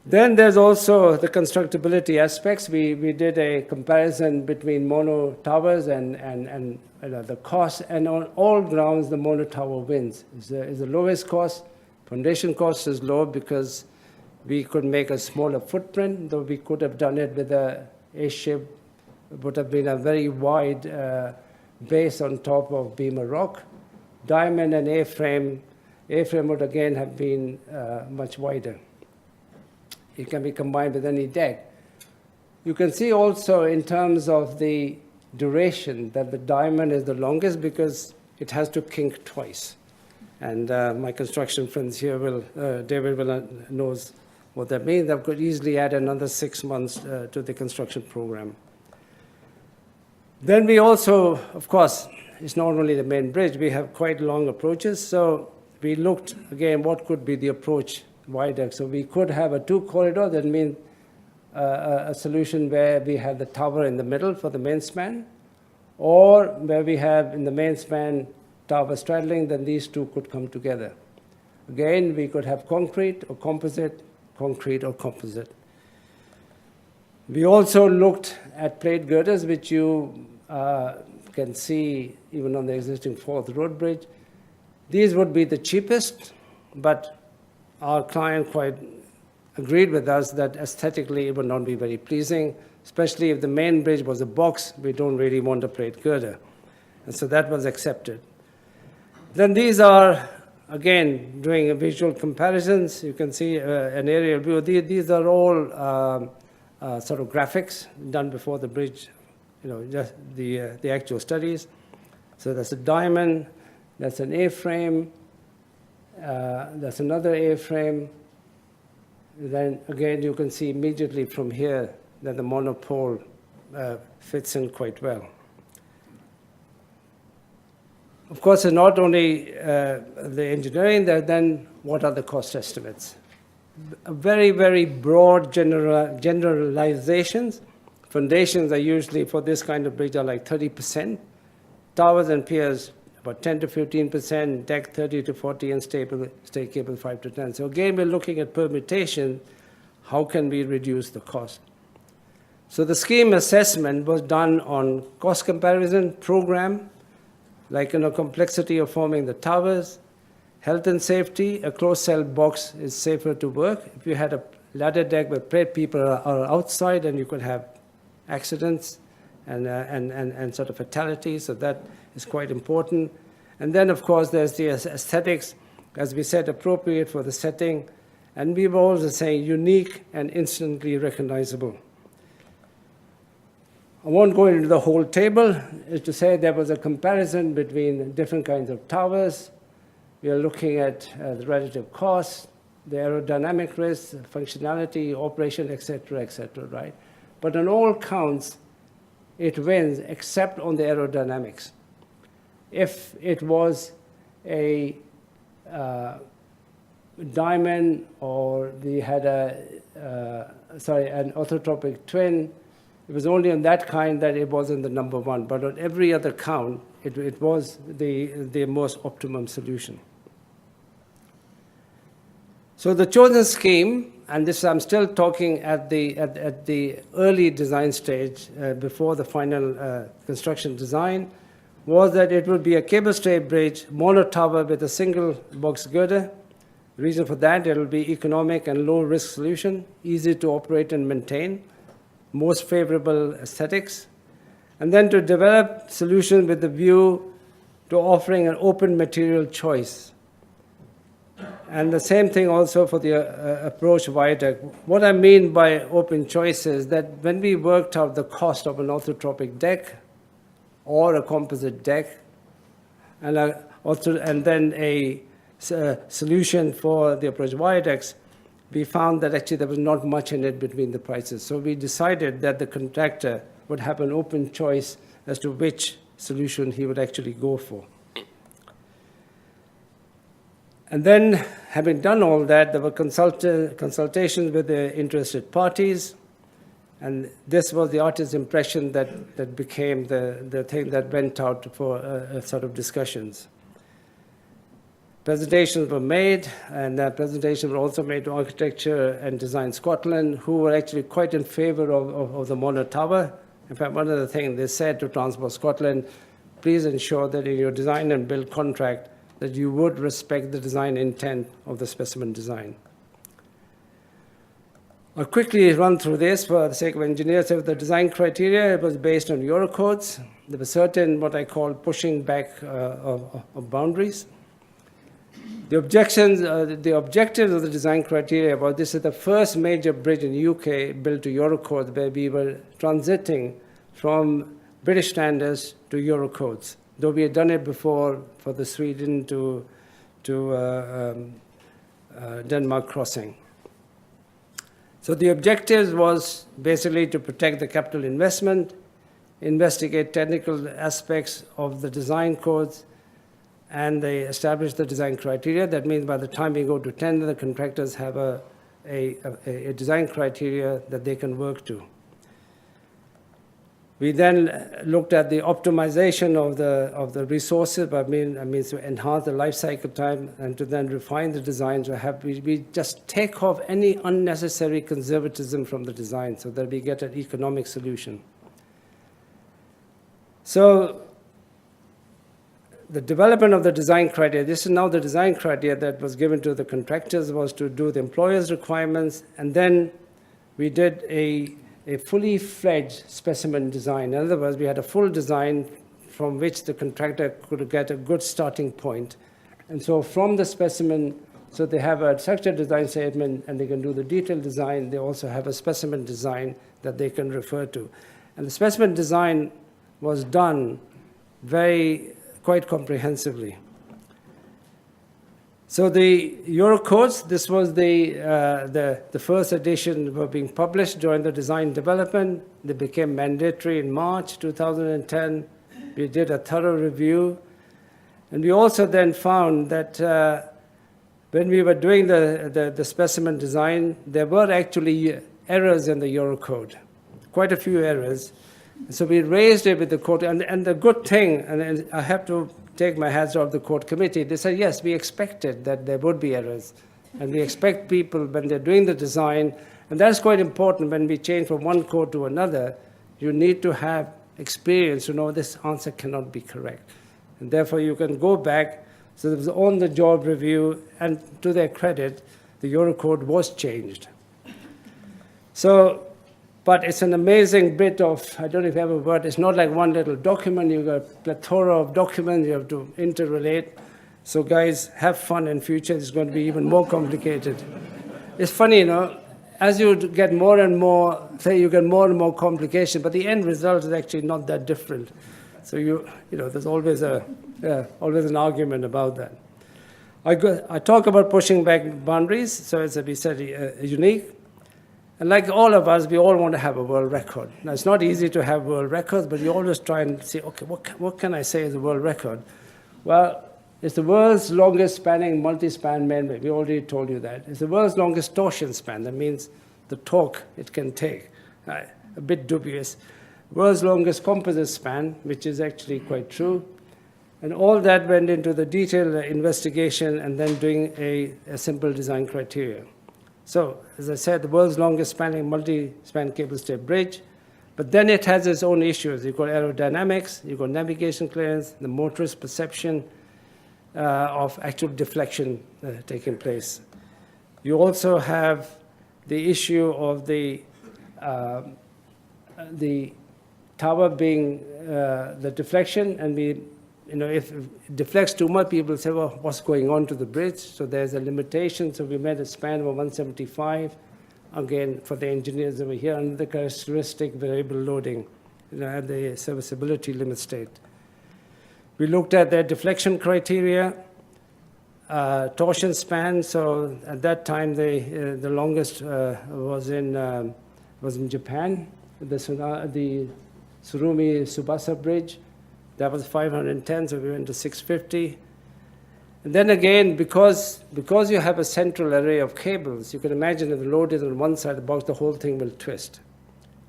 Then there's also the constructability aspects. We did a comparison between mono towers and the cost, and on all grounds, the mono tower wins. Is the lowest cost. Foundation cost is low because we could make a smaller footprint, though we could have done it with a A-shape. It would have been a very wide base on top of beam of rock. Diamond and A-frame would again have been much wider. It can be combined with any deck. You can see also in terms of the duration that the diamond is the longest because it has to kink twice. And my construction friends here David knows what that means. That could easily add another 6 months to the construction program. Then we also, of course, it's not only the main bridge, we have quite long approaches. So we looked again, what could be the approach wider. So we could have a two corridor, that means a solution where we have the tower in the middle for the main span, or where we have in the main span tower straddling, then these two could come together. Again, we could have concrete or composite, concrete or composite. We also looked at plate girders, which you can see even on the existing Fourth Road Bridge. These would be the cheapest, but our client quite agreed with us that aesthetically it would not be very pleasing, especially if the main bridge was a box. We don't really want a plate girder. And so that was accepted. Then these are, again, doing a visual comparisons. You can see an aerial view. These are all sort of graphics done before the bridge, just the actual studies. So that's a diamond, that's an A-frame, that's another A-frame. Then again, you can see immediately from here that the monopole fits in quite well. Of course, it's not only the engineering, then what are the cost estimates? Very, very broad generalizations. Foundations are usually, for this kind of bridge, are like 30%. Towers and piers, about 10 to 15%, deck 30 to 40, and stay cable 5 to 10. So again, we're looking at permutation. How can we reduce the cost? So the scheme assessment was done on cost comparison program, like complexity of forming the towers, health and safety. A closed cell box is safer to work. If you had a ladder deck where people are outside, and you could have accidents and sort of fatalities, so that is quite important. And then, of course, there's the aesthetics, as we said, appropriate for the setting, and we were also saying unique and instantly recognizable. I won't go into the whole table. Is to say there was a comparison between different kinds of towers. We are looking at the relative cost, the aerodynamic risk, functionality, operation, et cetera, right? But on all counts, it wins except on the aerodynamics. If it was a diamond, or we had an orthotropic twin, it was only on that kind that it wasn't the number one. But on every other count, it was the most optimum solution. So the chosen scheme, and this I'm still talking at the early design stage, before the final construction design, was that it would be a cablestay bridge, mono tower with a single box girder. The reason for that, it will be economic and low risk solution, easy to operate and maintain, most favorable aesthetics, and then to develop solution with the view to offering an open material choice. And the same thing also for the approach viaduct. What I mean by open choice is that when we worked out the cost of an orthotropic deck or a composite deck, and then a solution for the approach viaducts, we found that actually there was not much in it between the prices. So we decided that the contractor would have an open choice as to which solution he would actually go for. And then, having done all that, there were consultations with the interested parties, and this was the artist's impression that became the thing that went out for sort of discussions. Presentations were made, and presentations were also made to Architecture and Design Scotland, who were actually quite in favor of the mono tower. In fact, one of the things they said to Transport Scotland, please ensure that in your design and build contract that you would respect the design intent of the specimen design. I'll quickly run through this for the sake of engineers. So the design criteria, it was based on Eurocodes. There were certain, what I call, pushing back of boundaries. The objectives of the design criteria were this is the first major bridge in the UK built to Eurocodes, where we were transiting from British standards to Eurocodes, though we had done it before for the Sweden to Denmark crossing. So the objectives was basically to protect the capital investment, investigate technical aspects of the design codes, and they establish the design criteria. That means by the time we go to tender, the contractors have a design criteria that they can work to. We then looked at the optimization of the resources, but I mean to enhance the life cycle time and to then refine the design. So we just take off any unnecessary conservatism from the design so that we get an economic solution. So the development of the design criteria, this is now the design criteria that was given to the contractors, was to do the employer's requirements, and then we did a fully fledged specimen design. In other words, we had a full design from which the contractor could get a good starting point. And so from the specimen, so they have a structure design statement and they can do the detailed design. They also have a specimen design that they can refer to. And the specimen design was done quite comprehensively. So the Eurocodes, this was the first edition were being published during the design development. They became mandatory in March 2010. We did a thorough review. And we also then found that when we were doing the specimen design, there were actually errors in the Eurocode, quite a few errors. So we raised it with the court, and the good thing, and I have to take my hats off the court committee, they said, yes, we expected that there would be errors. And we expect people, when they're doing the design, and that's quite important when we change from one code to another, you need to have experience to know this answer cannot be correct. And therefore, you can go back. So there was on-the-job review, and to their credit, the Eurocode was changed. So, but it's an amazing bit of, I don't know if you have a word, it's not like one little document. You've got a plethora of documents you have to interrelate. So guys, have fun in future. It's going to be even more complicated. It's funny, you know, as you get more and more, you get more and more complication, but the end result is actually not that different. So you know, there's always always an argument about that. I talk about pushing back boundaries, so as we said, unique. And like all of us, we all want to have a world record. Now, it's not easy to have world records, but you always try and say, okay, what can I say is a world record? Well, it's the world's longest spanning multi-span membrane. We already told you that. It's the world's longest torsion span. That means the torque it can take. A bit dubious. World's longest composite span, which is actually quite true. And all that went into the detailed investigation and then doing a simple design criteria. So, as I said, the world's longest spanning multi-span cable-stay bridge, but then it has its own issues. You've got aerodynamics, you've got navigation clearance, the motorist perception of actual deflection taking place. You also have the issue of the tower being the deflection, and if it deflects too much, people say, well, what's going on to the bridge? So there's a limitation. So we made a span of 175, again, for the engineers over here, under the characteristic variable loading at the serviceability limit state. We looked at their deflection criteria, torsion span. So at that time, the longest was in Japan, the Surumi Tsubasa Bridge. That was 510, so we went to 650. And then again, because you have a central array of cables, you can imagine if the load is on one side of the box, the whole thing will twist.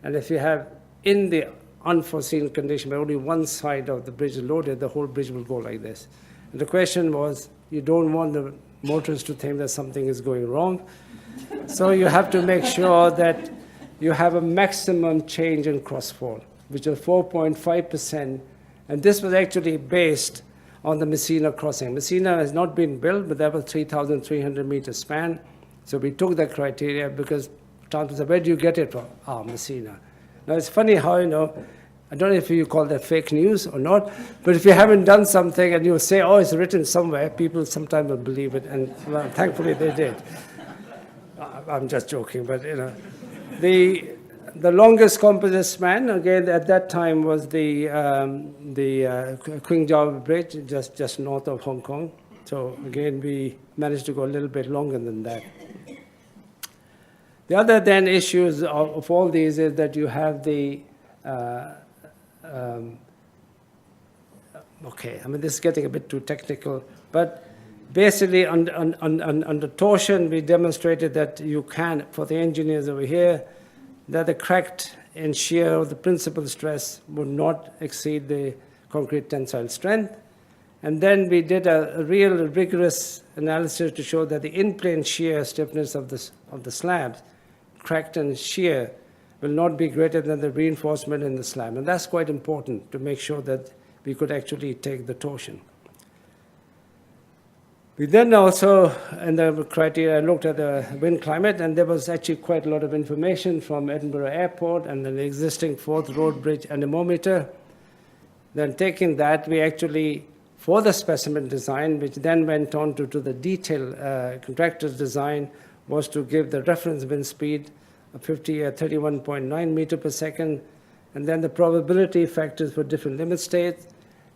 And if you have, in the unforeseen condition, where only one side of the bridge is loaded, the whole bridge will go like this. And the question was, you don't want the motorists to think that something is going wrong. So you have to make sure that you have a maximum change in crossfall, which is 4.5%. And this was actually based on the Messina crossing. Messina has not been built, but that was 3,300 meter span. So we took that criteria because chances said, where do you get it from? Messina. Now it's funny how, I don't know if you call that fake news or not, but if you haven't done something and you say, oh, it's written somewhere, people sometimes will believe it, and well, thankfully they did. I'm just joking, but the longest composite span, again, at that time was the Qingdao Bridge, just north of Hong Kong. So again, we managed to go a little bit longer than that. The other then issues of all these is that you have the, okay, I mean, this is getting a bit too technical, but basically under torsion, we demonstrated that you can, for the engineers over here, that the cracked and shear of the principal stress would not exceed the concrete tensile strength. And then we did a real rigorous analysis to show that the in-plane shear stiffness of the slabs, cracked and shear, will not be greater than the reinforcement in the slab. And that's quite important to make sure that we could actually take the torsion. We then also, in the criteria, looked at the wind climate, and there was actually quite a lot of information from Edinburgh Airport and an existing fourth road bridge anemometer Then taking that, we actually, for the specimen design, which then went on to the detail contractor's design, was to give the reference wind speed of 31.9 meter per second, and then the probability factors for different limit states.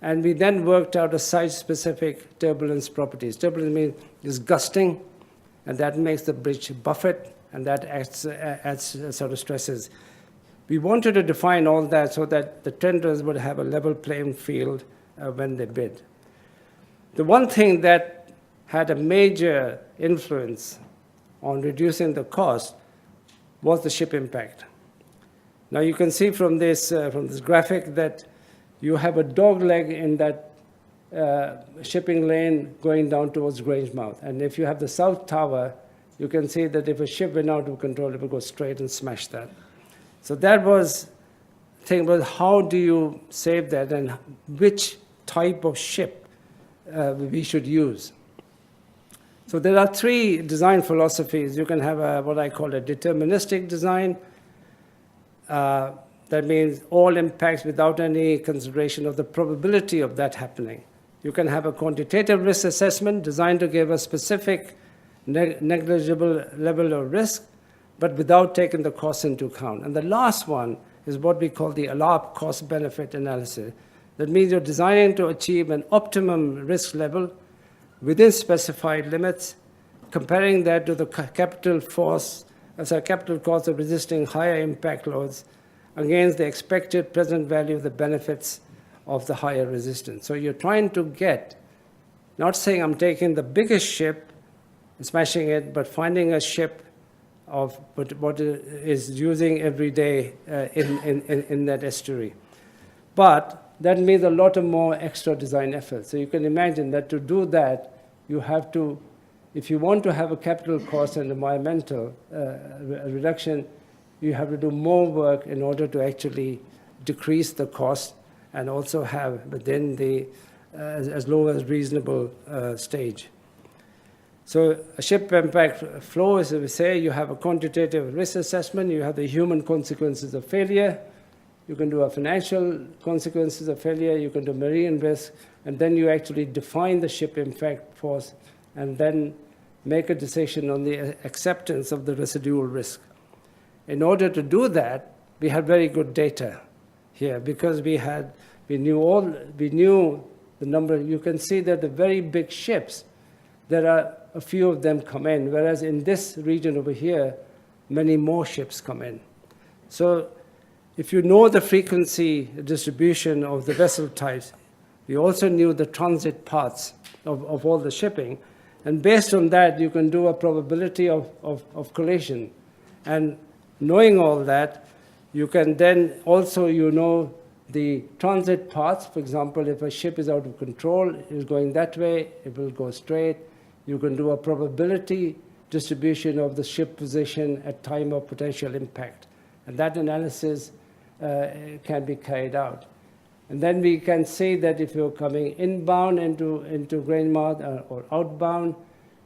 And we then worked out a site-specific turbulence properties. Turbulence means is gusting, and that makes the bridge buffet, and that adds sort of stresses. We wanted to define all that so that the tenders would have a level playing field when they bid. The one thing that had a major influence on reducing the cost was the ship impact. Now you can see from this graphic that you have a dog leg in that shipping lane going down towards Grangemouth. And if you have the south tower, you can see that if a ship went out of control, it would go straight and smash that. So that was the thing about how do you save that and which type of ship we should use. So there are three design philosophies. You can have what I call a deterministic design. That means all impacts without any consideration of the probability of that happening. You can have a quantitative risk assessment designed to give a specific negligible level of risk, but without taking the cost into account. And the last one is what we call the ALARP cost-benefit analysis. That means you're designing to achieve an optimum risk level within specified limits, comparing that to the capital cost of resisting higher impact loads against the expected present value of the benefits of the higher resistance. So you're trying to get, not saying I'm taking the biggest ship and smashing it, but finding a ship of what is using every day in that estuary. But that means a lot of more extra design effort. So you can imagine that to do that, you have to, if you want to have a capital cost and environmental reduction, you have to do more work in order to actually decrease the cost and also have within the as low as reasonable stage. So a ship impact flow, as we say, you have a quantitative risk assessment, you have the human consequences of failure, you can do a financial consequences of failure, you can do marine risk, and then you actually define the ship impact force and then make a decision on the acceptance of the residual risk. In order to do that, we had very good data here because we knew the number. You can see that the very big ships, there are a few of them come in, whereas in this region over here, many more ships come in. So if you know the frequency distribution of the vessel types, we also knew the transit paths of all the shipping. And based on that, you can do a probability of collision. And knowing all that, you can then also, the transit paths. For example, if a ship is out of control, it is going that way, it will go straight. You can do a probability distribution of the ship position at time of potential impact. And that analysis can be carried out. And then we can say that if you're coming inbound into Grangemouth or outbound,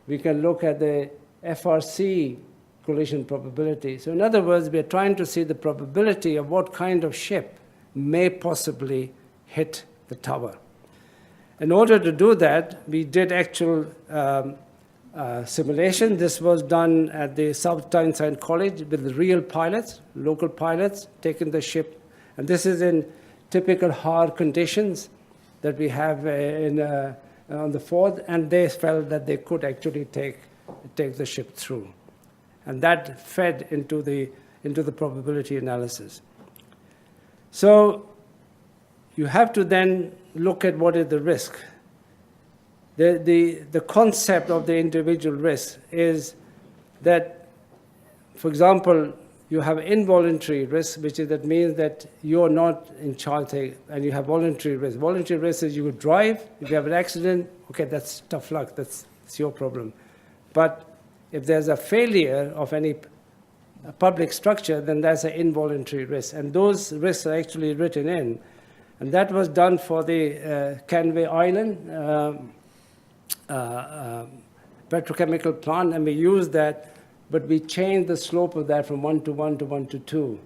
we can look at the FRC collision probability. So in other words, we're trying to see the probability of what kind of ship may possibly hit the tower. In order to do that, we did actual simulation. This was done at the South Tyneside College with real pilots, local pilots, taking the ship. And this is in typical hard conditions that we have on the Forth, and they felt that they could actually take the ship through. And that fed into the probability analysis. So you have to then look at what is the risk. The concept of the individual risk is that, for example, you have involuntary risk, that means that you're not in charge, and you have voluntary risk. Voluntary risk is you would drive, if you have an accident, okay, that's tough luck, that's your problem. But if there's a failure of any public structure, then that's an involuntary risk. And those risks are actually written in. And that was done for the Canvey Island petrochemical plant, and we used that, but we changed the slope of that from 1 to 1 to 1 to 2.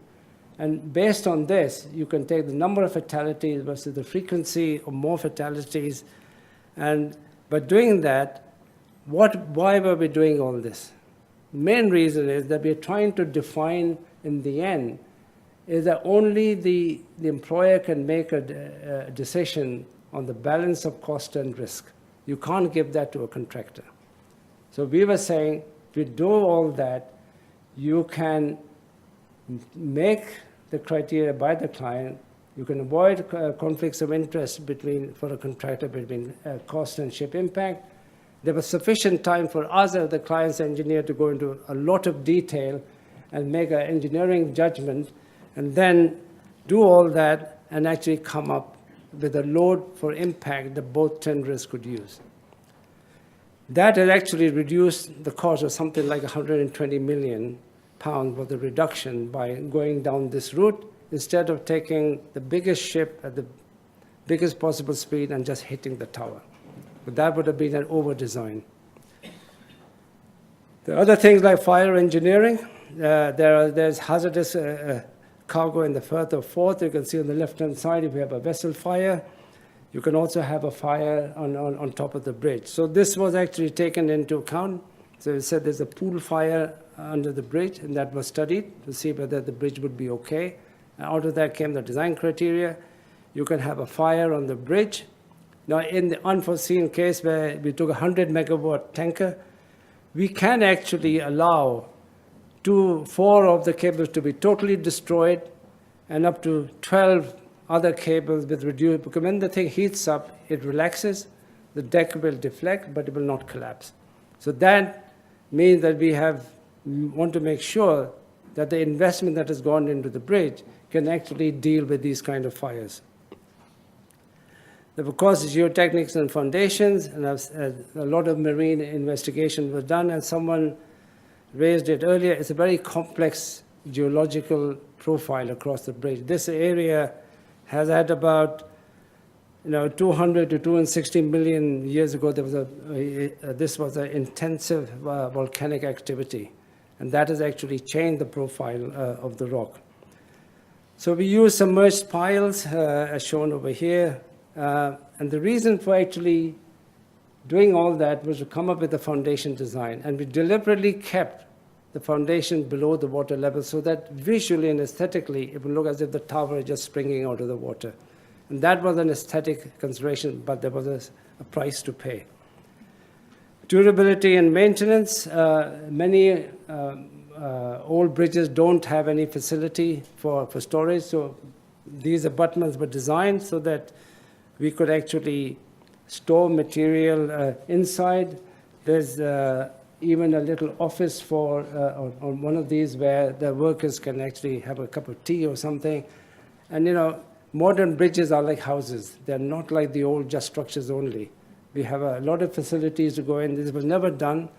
And based on this, you can take the number of fatalities versus the frequency of more fatalities. And by doing that, why were we doing all this? The main reason is that we're trying to define, in the end, is that only the employer can make a decision on the balance of cost and risk. You can't give that to a contractor. So we were saying, if you do all that, you can make the criteria by the client. You can avoid conflicts of interest for a contractor between cost and ship impact. There was sufficient time for us as the client's engineer to go into a lot of detail and make an engineering judgment, and then do all that and actually come up with a load for impact that both tenders could use. That has actually reduced the cost of something like 120 million pounds for the reduction by going down this route, instead of taking the biggest ship at the biggest possible speed and just hitting the tower. But that would have been an over-design. The other things like fire engineering, there's hazardous cargo in the Firth of Forth. You can see on the left-hand side, if you have a vessel fire, you can also have a fire on top of the bridge. So this was actually taken into account. So it said there's a pool fire under the bridge, and that was studied to see whether the bridge would be okay. And out of that came the design criteria. You can have a fire on the bridge. Now, in the unforeseen case where we took a 100 megawatt tanker, we can actually allow 4 of the cables to be totally destroyed and up to 12 other cables with reduced, because when the thing heats up, it relaxes, the deck will deflect, but it will not collapse. So that means that we want to make sure that the investment that has gone into the bridge can actually deal with these kind of fires. Of course, geotechnics and foundations, and a lot of marine investigation was done, and someone raised it earlier. It's a very complex geological profile across the bridge. This area has had about 200 to 260 million years ago, this was an intensive volcanic activity, and that has actually changed the profile of the rock. So we use submerged piles, as shown over here. And the reason for actually doing all that was to come up with a foundation design. And we deliberately kept the foundation below the water level so that visually and aesthetically it would look as if the tower is just springing out of the water. And that was an aesthetic consideration, but there was a price to pay. Durability and maintenance. Many old bridges don't have any facility for storage. So these abutments were designed so that we could actually store material inside. There's even a little office on one of these where the workers can actually have a cup of tea or something. And modern bridges are like houses. They're not like the old just structures only. We have a lot of facilities to go in. This was never done.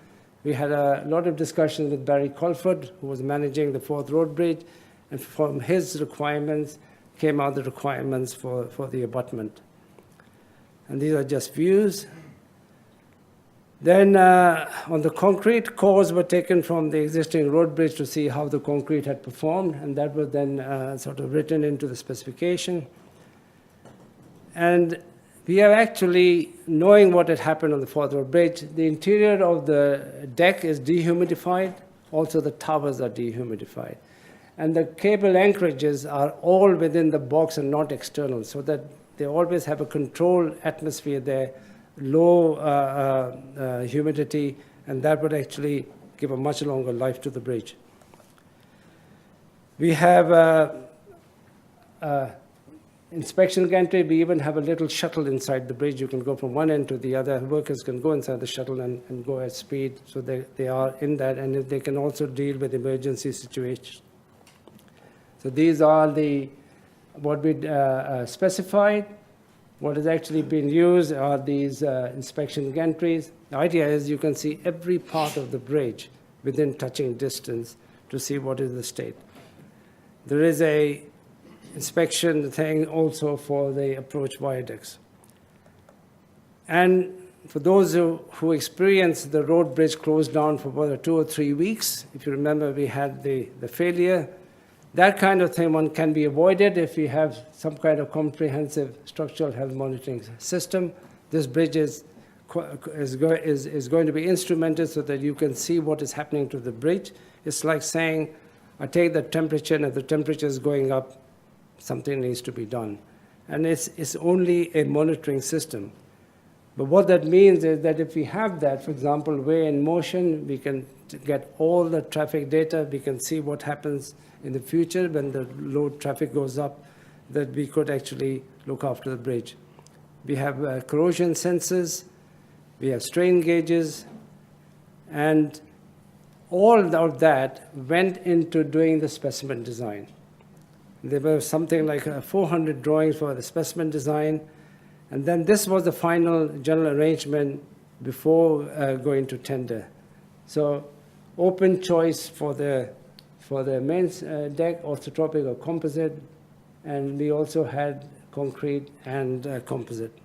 We had a lot of discussions with Barry Colford, who was managing the Forth Road Bridge, and from his requirements came out the requirements for the abutment. And these are just views. Then on the concrete, cores were taken from the existing road bridge to see how the concrete had performed, and that was then sort of written into the specification. And we are actually knowing what had happened on the Forth Road Bridge. The interior of the deck is dehumidified. Also, the towers are dehumidified. And the cable anchorages are all within the box and not external, so that they always have a controlled atmosphere there, low humidity, and that would actually give a much longer life to the bridge. We have inspection gantry. We even have a little shuttle inside the bridge. You can go from one end to the other. Workers can go inside the shuttle and go at speed, so they are in that, and they can also deal with emergency situations. So these are what we specified. What has actually been used are these inspection gantries. The idea is you can see every part of the bridge within touching distance to see what is the state. There is a inspection thing also for the approach viaducts. And for those who experienced the road bridge closed down for about 2 or 3 weeks, if you remember, we had the failure. That kind of thing one can be avoided if we have some kind of comprehensive structural health monitoring system. This bridge is going to be instrumented so that you can see what is happening to the bridge. It's like saying, I take the temperature, and if the temperature is going up, something needs to be done. And it's only a monitoring system. But what that means is that if we have that, for example, way in motion, we can get all the traffic data, we can see what happens in the future when the load traffic goes up, that we could actually look after the bridge. We have corrosion sensors, we have strain gauges, and all of that went into doing the specimen design. There were something like 400 drawings for the specimen design, and then this was the final general arrangement before going to tender. So open choice for the main deck, orthotropic or composite, and we also had concrete and composite.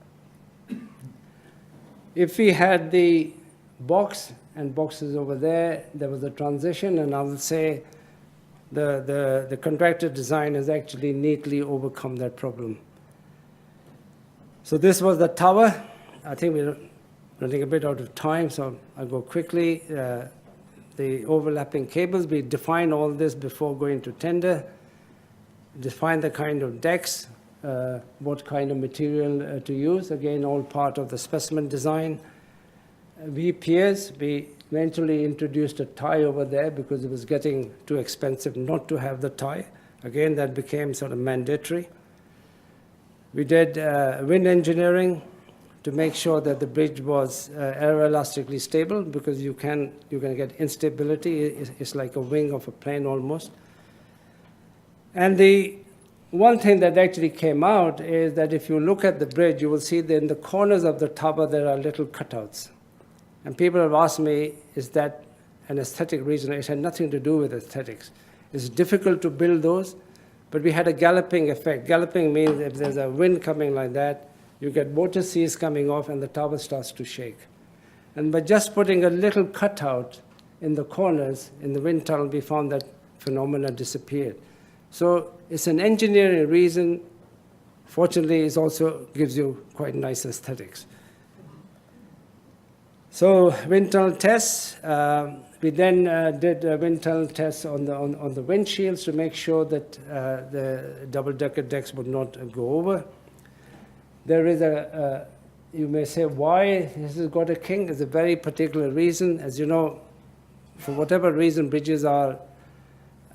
If we had the box and boxes over there, there was a transition, and I would say the contractor design has actually neatly overcome that problem. So this was the tower. I think we're running a bit out of time, so I'll go quickly. The overlapping cables, we defined all this before going to tender, define the kind of decks, what kind of material to use, again, all part of the specimen design. piers, we eventually introduced a tie over there because it was getting too expensive not to have the tie. Again, that became sort of mandatory. We did wind engineering to make sure that the bridge was aeroelastically stable, because you're going to get instability. It's like a wing of a plane almost. And the one thing that actually came out is that if you look at the bridge, you will see that in the corners of the tower there are little cutouts. And people have asked me, is that an aesthetic reason? It had nothing to do with aesthetics. It's difficult to build those, but we had a galloping effect. Galloping means if there's a wind coming like that, you get motor seals coming off and the tower starts to shake. And by just putting a little cutout in the corners in the wind tunnel, we found that phenomena disappeared. So it's an engineering reason. Fortunately, it also gives you quite nice aesthetics. So wind tunnel tests. We then did wind tunnel tests on the windshields to make sure that the double-decker decks would not go over. There is you may say, why this has got a king? There's a very particular reason. As you know, for whatever reason, bridges are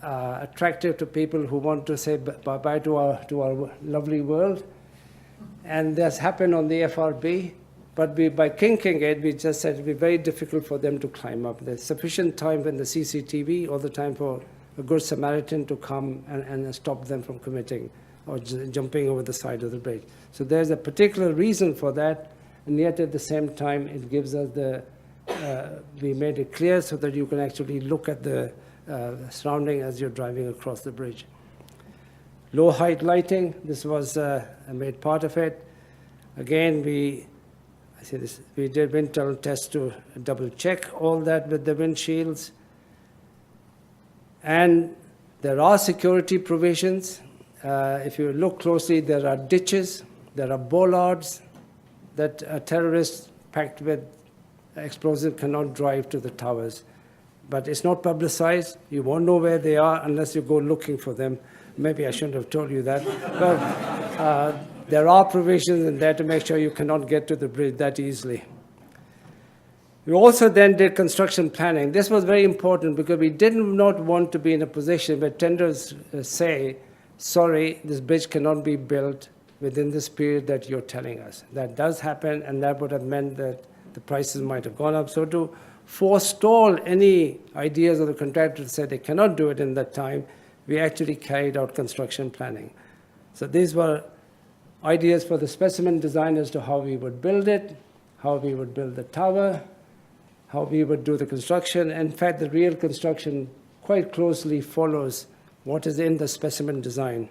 attractive to people who want to say bye-bye to our lovely world. And that's happened on the FRB. But by kinking it, we just said it would be very difficult for them to climb up. There's sufficient time in the CCTV, all the time for a good Samaritan to come and stop them from committing or jumping over the side of the bridge. So there's a particular reason for that, and yet at the same time, it gives us we made it clear so that you can actually look at the surrounding as you're driving across the bridge. Low height lighting, this was made part of it. Again, we did wind tunnel tests to double check all that with the windshields. And there are security provisions. If you look closely, there are ditches, there are bollards that terrorists packed with explosives cannot drive to the towers. But it's not publicized. You won't know where they are unless you go looking for them. Maybe I shouldn't have told you that. But there are provisions in there to make sure you cannot get to the bridge that easily. We also then did construction planning. This was very important because we did not want to be in a position where tenders say, sorry, this bridge cannot be built within this period that you're telling us. That does happen, and that would have meant that the prices might have gone up. So to forestall any ideas of the contractor to say they cannot do it in that time, we actually carried out construction planning. So these were ideas for the specimen design as to how we would build it, how we would build the tower, how we would do the construction. In fact, the real construction quite closely follows what is in the specimen design.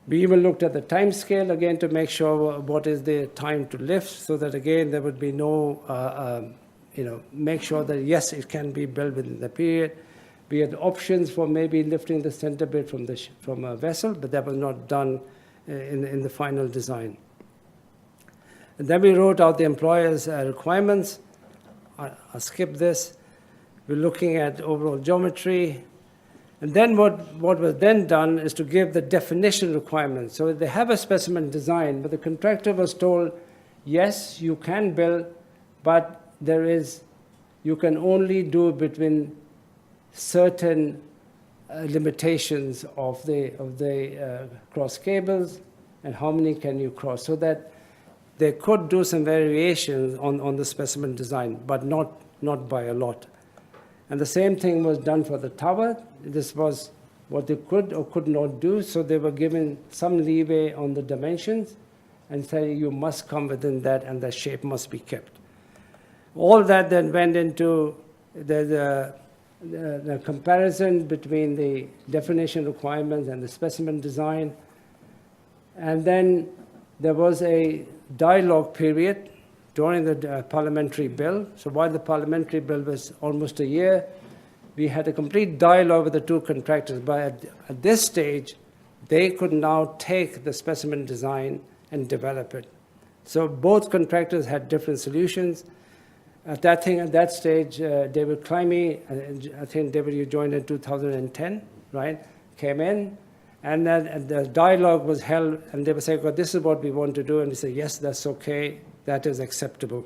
We even looked at the time scale again to make sure what is the time to lift, so that again there would be no, make sure that yes, it can be built within the period. We had options for maybe lifting the center bit from a vessel, but that was not done in the final design. And then we wrote out the employer's requirements. I'll skip this. We're looking at overall geometry. And then what was then done is to give the definition requirements. So they have a specimen design, but the contractor was told, yes, you can build, but you can only do between certain limitations of the cross cables and how many can you cross, so that they could do some variations on the specimen design, but not by a lot. And the same thing was done for the tower. This was what they could or could not do, so they were given some leeway on the dimensions and say you must come within that and the shape must be kept. All that then went into the comparison between the definition requirements and the specimen design. And then there was a dialogue period during the parliamentary bill. So while the parliamentary bill was almost a year, we had a complete dialogue with the two contractors. But at this stage, they could now take the specimen design and develop it. So both contractors had different solutions. At that stage, David Climie, I think, David, you joined in 2010, right, came in. And then the dialogue was held, and they were saying, well, this is what we want to do. And we said, yes, that's okay. That is acceptable.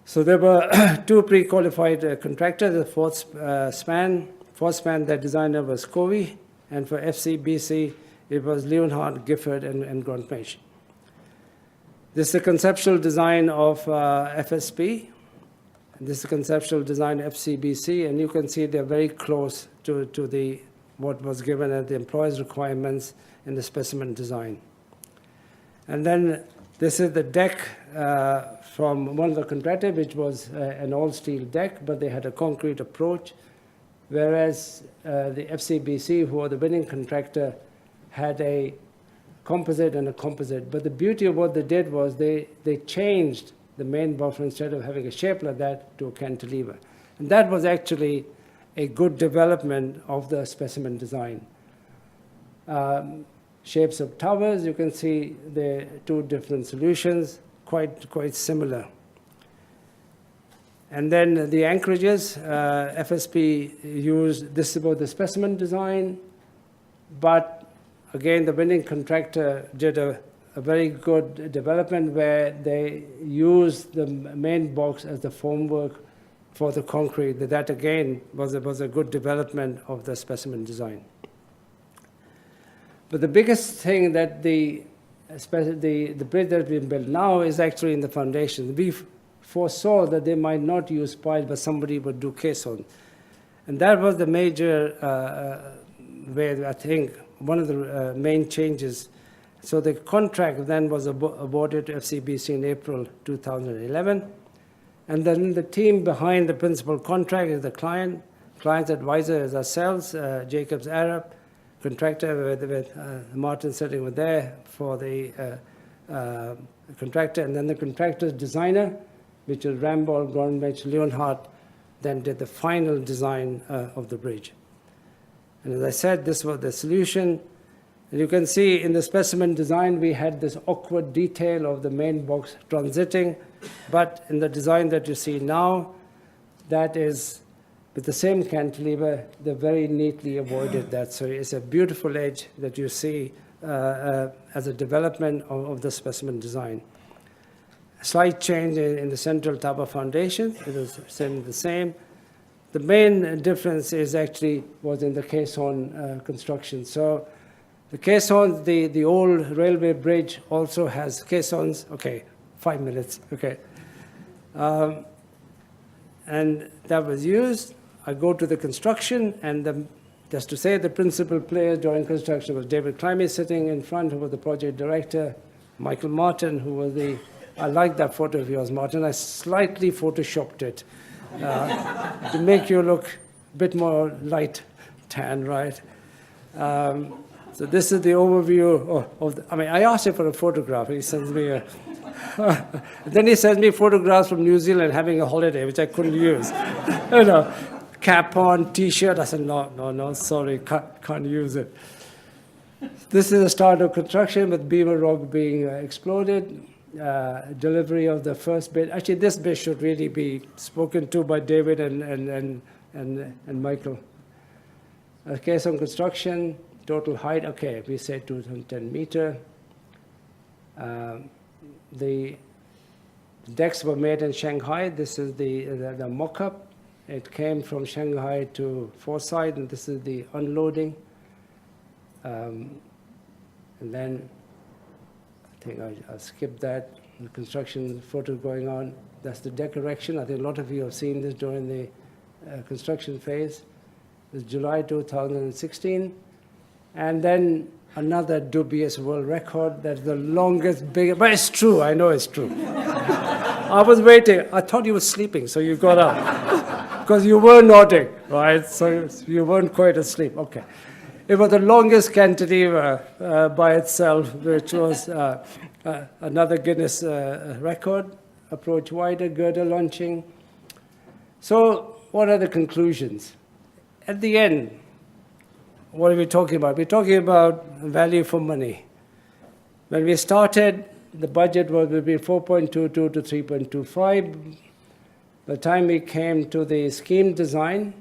So there were two pre-qualified contractors, the fourth span, the designer was Covey, and for FCBC, it was Leonhardt, Gifford, and Grantmesh. This is the conceptual design of FSP. This is the conceptual design of FCBC, and you can see they're very close to what was given as the employer's requirements in the specimen design. And then this is the deck from one of the contractors, which was an all-steel deck, but they had a concrete approach, whereas the FCBC, who are the winning contractor, had a composite and a composite. But the beauty of what they did was they changed the main buffer, instead of having a shape like that, to a cantilever. And that was actually a good development of the specimen design. Shapes of towers, you can see the two different solutions, quite similar. And then the anchorages, FSP used, this is about the specimen design, but again, the winning contractor did a very good development where they used the main box as the formwork for the concrete. That again was a good development of the specimen design. But the biggest thing that the bridge that's been built now is actually in the foundation. We foresaw that they might not use piles, but somebody would do caissons. And that was the major way, I think, one of the main changes. So the contract then was awarded to FCBC in April 2011. And then the team behind the principal contract is the client's advisor is ourselves, Jacobs Arab, contractor with Martin sitting with there for the contractor, and then the contractor's designer, which is Ramboll, Grantmesh, Leonhardt, then did the final design of the bridge. And as I said, this was the solution. And you can see in the specimen design, we had this awkward detail of the main box transiting. But in the design that you see now, that is with the same cantilever, they very neatly avoided that. So it's a beautiful edge that you see as a development of the specimen design. A slight change in the central tower foundation. It was the same. The main difference is actually was in the caisson construction. So the caissons, the old railway bridge also has caissons. Okay, 5 minutes. Okay. And that was used. I go to the construction, and just to say the principal players during construction was David Climie sitting in front, who was the project director, Michael Martin, who was I like that photo of yours, Martin. I slightly photoshopped it to make you look a bit more light tan, right? So this is the overview of I asked him for a photograph. He sends me then he sends me photographs from New Zealand having a holiday, which I couldn't use. cap on, T-shirt. I said, no, sorry, can't use it. This is the start of construction with beamer rock being exploded. Delivery of the first bit. Actually, this bit should really be spoken to by David and Michael. Okay, some construction, total height. Okay, we say 210 meter. The decks were made in Shanghai. This is the mock-up. It came from Shanghai to Forsyth, and this is the unloading. And then I think I'll skip that. The construction photo going on. That's the deck erection. I think a lot of you have seen this during the construction phase. It's July 2016. And then another dubious world record. That's the longest, biggest, but it's true. I know it's true. I was waiting. I thought you were sleeping, so you got up. Because you were nodding, right? So you weren't quite asleep. Okay. It was the longest cantilever by itself, which was another Guinness record. Approach wider, girder launching. So what are the conclusions? At the end, what are we talking about? We're talking about value for money. When we started, the budget was between 4.22 to 3.25. By the time we came to the scheme design,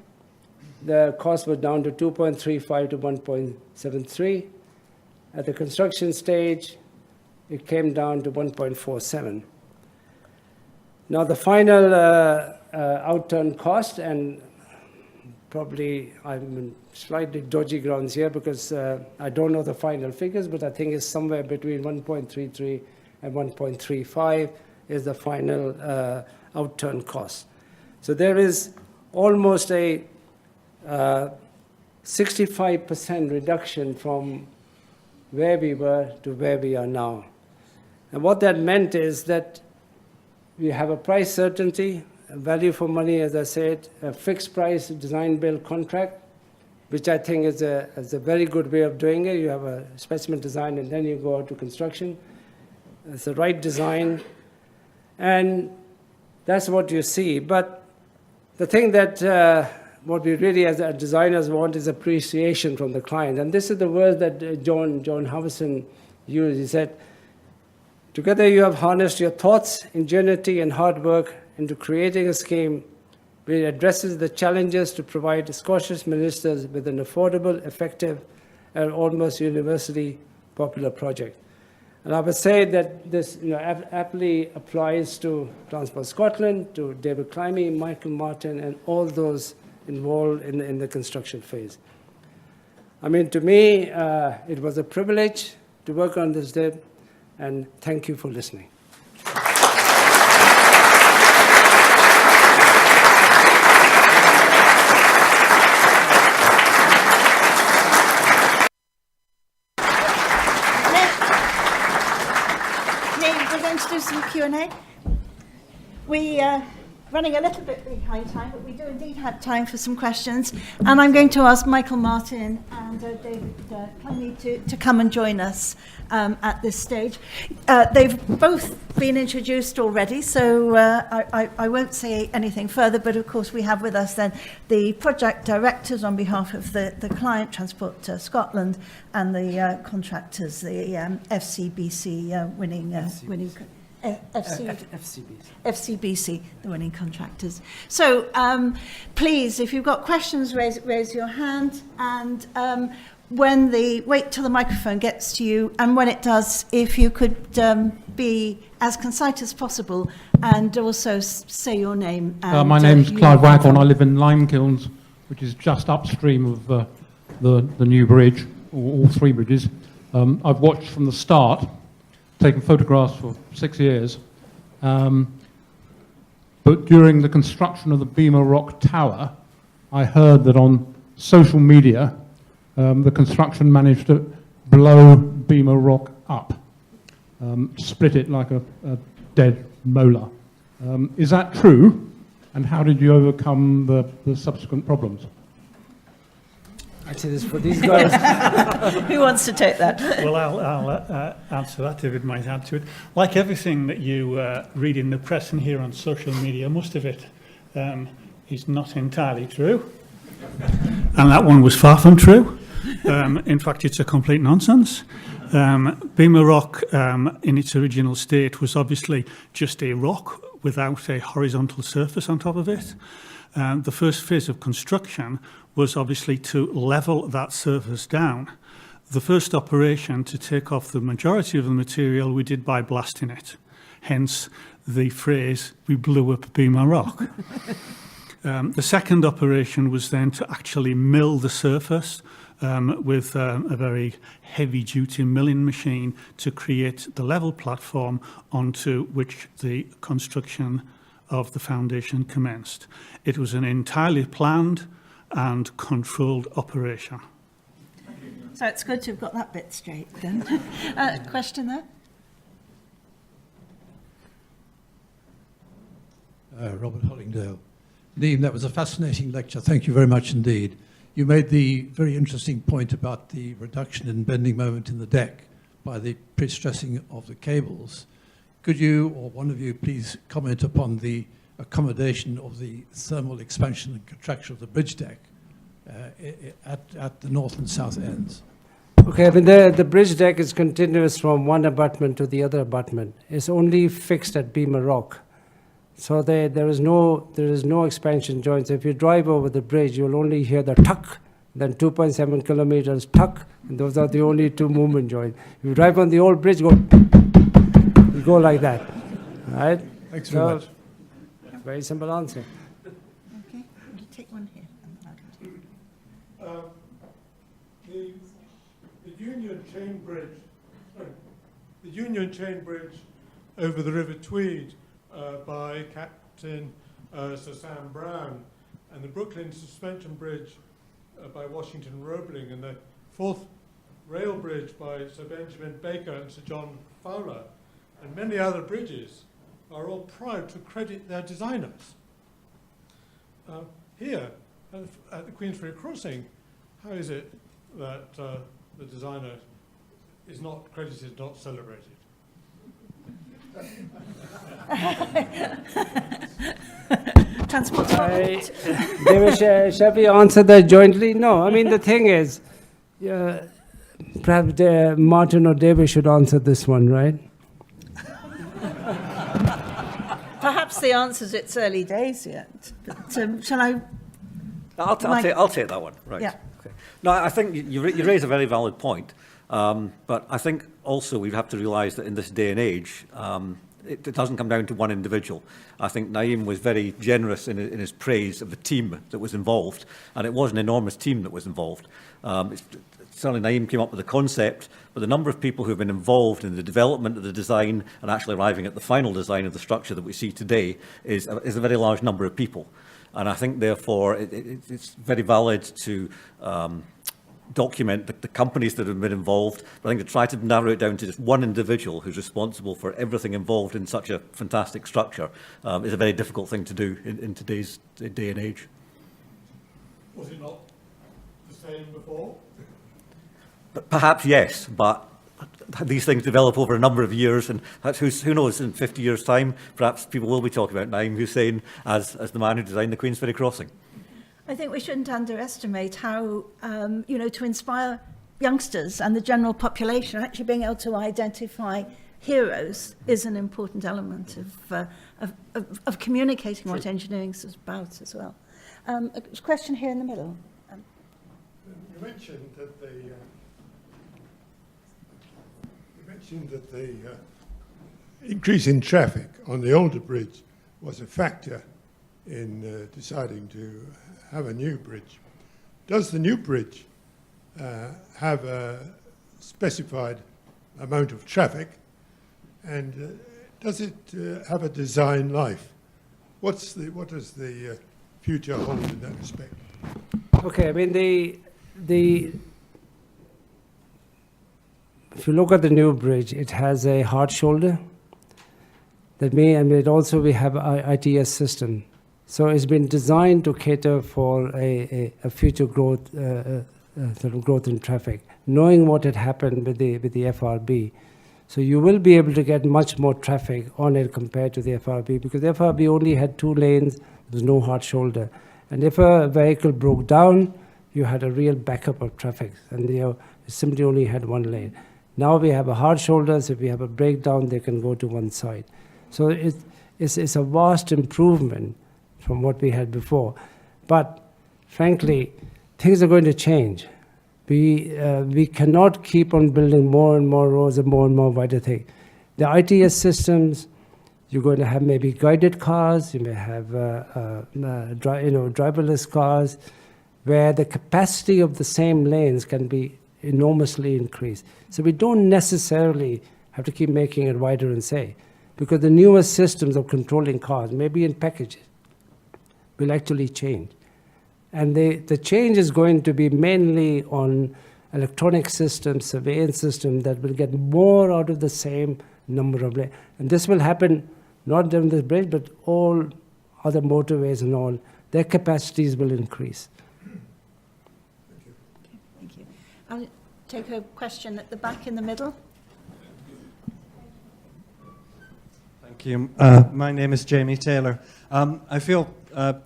the cost was down to 2.35 to 1.73. At the construction stage, it came down to 1.47. Now, the final outturn cost, and probably I'm in slightly dodgy grounds here because I don't know the final figures, but I think it's somewhere between 1.33 and 1.35 is the final outturn cost. So there is almost a 65% reduction from where we were to where we are now. And what that meant is that we have a price certainty, a value for money, as I said, a fixed price design build contract, which I think is a very good way of doing it. You have a specimen design and then you go out to construction. It's the right design. And that's what you see. But the thing that what we really as designers want is appreciation from the client. And this is the word that John Howison used. He said, together you have harnessed your thoughts, ingenuity, and hard work into creating a scheme which addresses the challenges to provide Scottish ministers with an affordable, effective, and almost universally popular project. And I would say that this aptly applies to Transport Scotland, to David Climie, Michael Martin, and all those involved in the construction phase. I mean, to me, it was a privilege to work on this day, and thank you for listening. We're going to do some Q&A. We are running a little bit behind time, but we do indeed have time for some questions. And I'm going to ask Michael Martin and David Climie to come and join us at this stage. They've both been introduced already, so I won't say anything further, but of course we have with us then the project directors on behalf of the client, Transport Scotland, and the contractors, the FCBC winning FCBC, the winning contractors. So please, if you've got questions, raise your hand, and wait till the microphone gets to you, and when it does, if you could be as concise as possible, and also say your name. And, my name's Clive Waghorn. I live in Limekilns, which is just upstream of the new bridge, or all three bridges. I've watched from the start, taken photographs for 6 years, but during the construction of the Beamer Rock Tower, I heard that on social media, the construction managed to blow Beamer Rock up, split it like a dead molar. Is that true? And how did you overcome the subsequent problems? Actually, this for these guys. Who wants to take that? Well, I'll answer that. David might add to it. Like everything that you read in the press and hear on social media, most of it is not entirely true. And that one was far from true. In fact, it's a complete nonsense. Beamer rock, in its original state, was obviously just a rock without a horizontal surface on top of it. The first phase of construction was obviously to level that surface down. The first operation to take off the majority of the material we did by blasting it. Hence the phrase, we blew up Beamer rock. The second operation was then to actually mill the surface with a very heavy-duty milling machine to create the level platform onto which the construction of the foundation commenced. It was an entirely planned and controlled operation. So it's good to have got that bit straight then. Question there? Robert Hollingdale. Neem, that was a fascinating lecture. Thank you very much indeed. You made the very interesting point about the reduction in bending moment in the deck by the pre-stressing of the cables. Could you, or one of you, please comment upon the accommodation of the thermal expansion and contraction of the bridge deck at the north and south ends? Okay, I mean, the bridge deck is continuous from one abutment to the other abutment. It's only fixed at Beamer rock. So there is no expansion joints. If you drive over the bridge, you'll only hear the tuck, then 2.7 kilometers tuck, and those are the only two movement joints. If you drive on the old bridge, you go like that, right? Thanks very much. Very simple answer. Okay, you take one here. The Union Chain Bridge over the River Tweed by Captain Sir Sam Brown, and the Brooklyn Suspension Bridge by Washington Roebling, and the Forth Rail Bridge by Sir Benjamin Baker and Sir John Fowler, and many other bridges are all proud to credit their designers. Here, at the Queensferry Crossing, how is it that the designer is not credited, not celebrated? Transport. David, shall we answer that jointly? No, I mean, the thing is, perhaps Martin or David should answer this one, right? Perhaps the answer is it's early days yet. But shall I? I'll take that one. Right. Yeah. Okay. No, I think you raise a very valid point. But I think also we have to realise that in this day and age, it doesn't come down to one individual. I think Naeem was very generous in his praise of the team that was involved, and it was an enormous team that was involved. Certainly Naeem came up with the concept, but the number of people who have been involved in the development of the design and actually arriving at the final design of the structure that we see today is a very large number of people. And I think, therefore, it's very valid to document the companies that have been involved, but I think to try to narrow it down to just one individual who's responsible for everything involved in such a fantastic structure is a very difficult thing to do in today's day and age. Was it not the same before? But perhaps yes, but these things develop over a number of years, and that's who knows, in 50 years' time, perhaps people will be talking about Naeem Hussain as the man who designed the Queensferry Crossing. I think we shouldn't underestimate how, to inspire youngsters and the general population, actually being able to identify heroes is an important element of communicating what engineering is about as well. A question here in the middle. You mentioned that the increase in traffic on the older bridge was a factor in deciding to have a new bridge. Does the new bridge have a specified amount of traffic, and does it have a design life? What does the future hold in that respect? Okay, I mean, if you look at the new bridge, it has a hard shoulder. It also we have an ITS system. So it's been designed to cater for a future growth, sort of growth in traffic. Knowing what had happened with the FRB, So you will be able to get much more traffic on it compared to the FRB, because the FRB only had 2 lanes, there was no hard shoulder. And if a vehicle broke down, you had a real backup of traffic, and you simply only had 1 lane. Now we have a hard shoulder, so if we have a breakdown, they can go to one side. So it's a vast improvement from what we had before. But frankly, things are going to change. We cannot keep on building more and more roads and more wider things. The ITS systems, you're going to have maybe guided cars, you may have driverless cars, where the capacity of the same lanes can be enormously increased. So we don't necessarily have to keep making it wider and say, because the newest systems of controlling cars, maybe in packages, will actually change. And the change is going to be mainly on electronic systems, surveillance systems that will get more out of the same number of lanes. And this will happen not on this bridge, but all other motorways and all. Their capacities will increase. Thank you. I'll take a question at the back in the middle. Thank you. My name is Jamie Taylor. I feel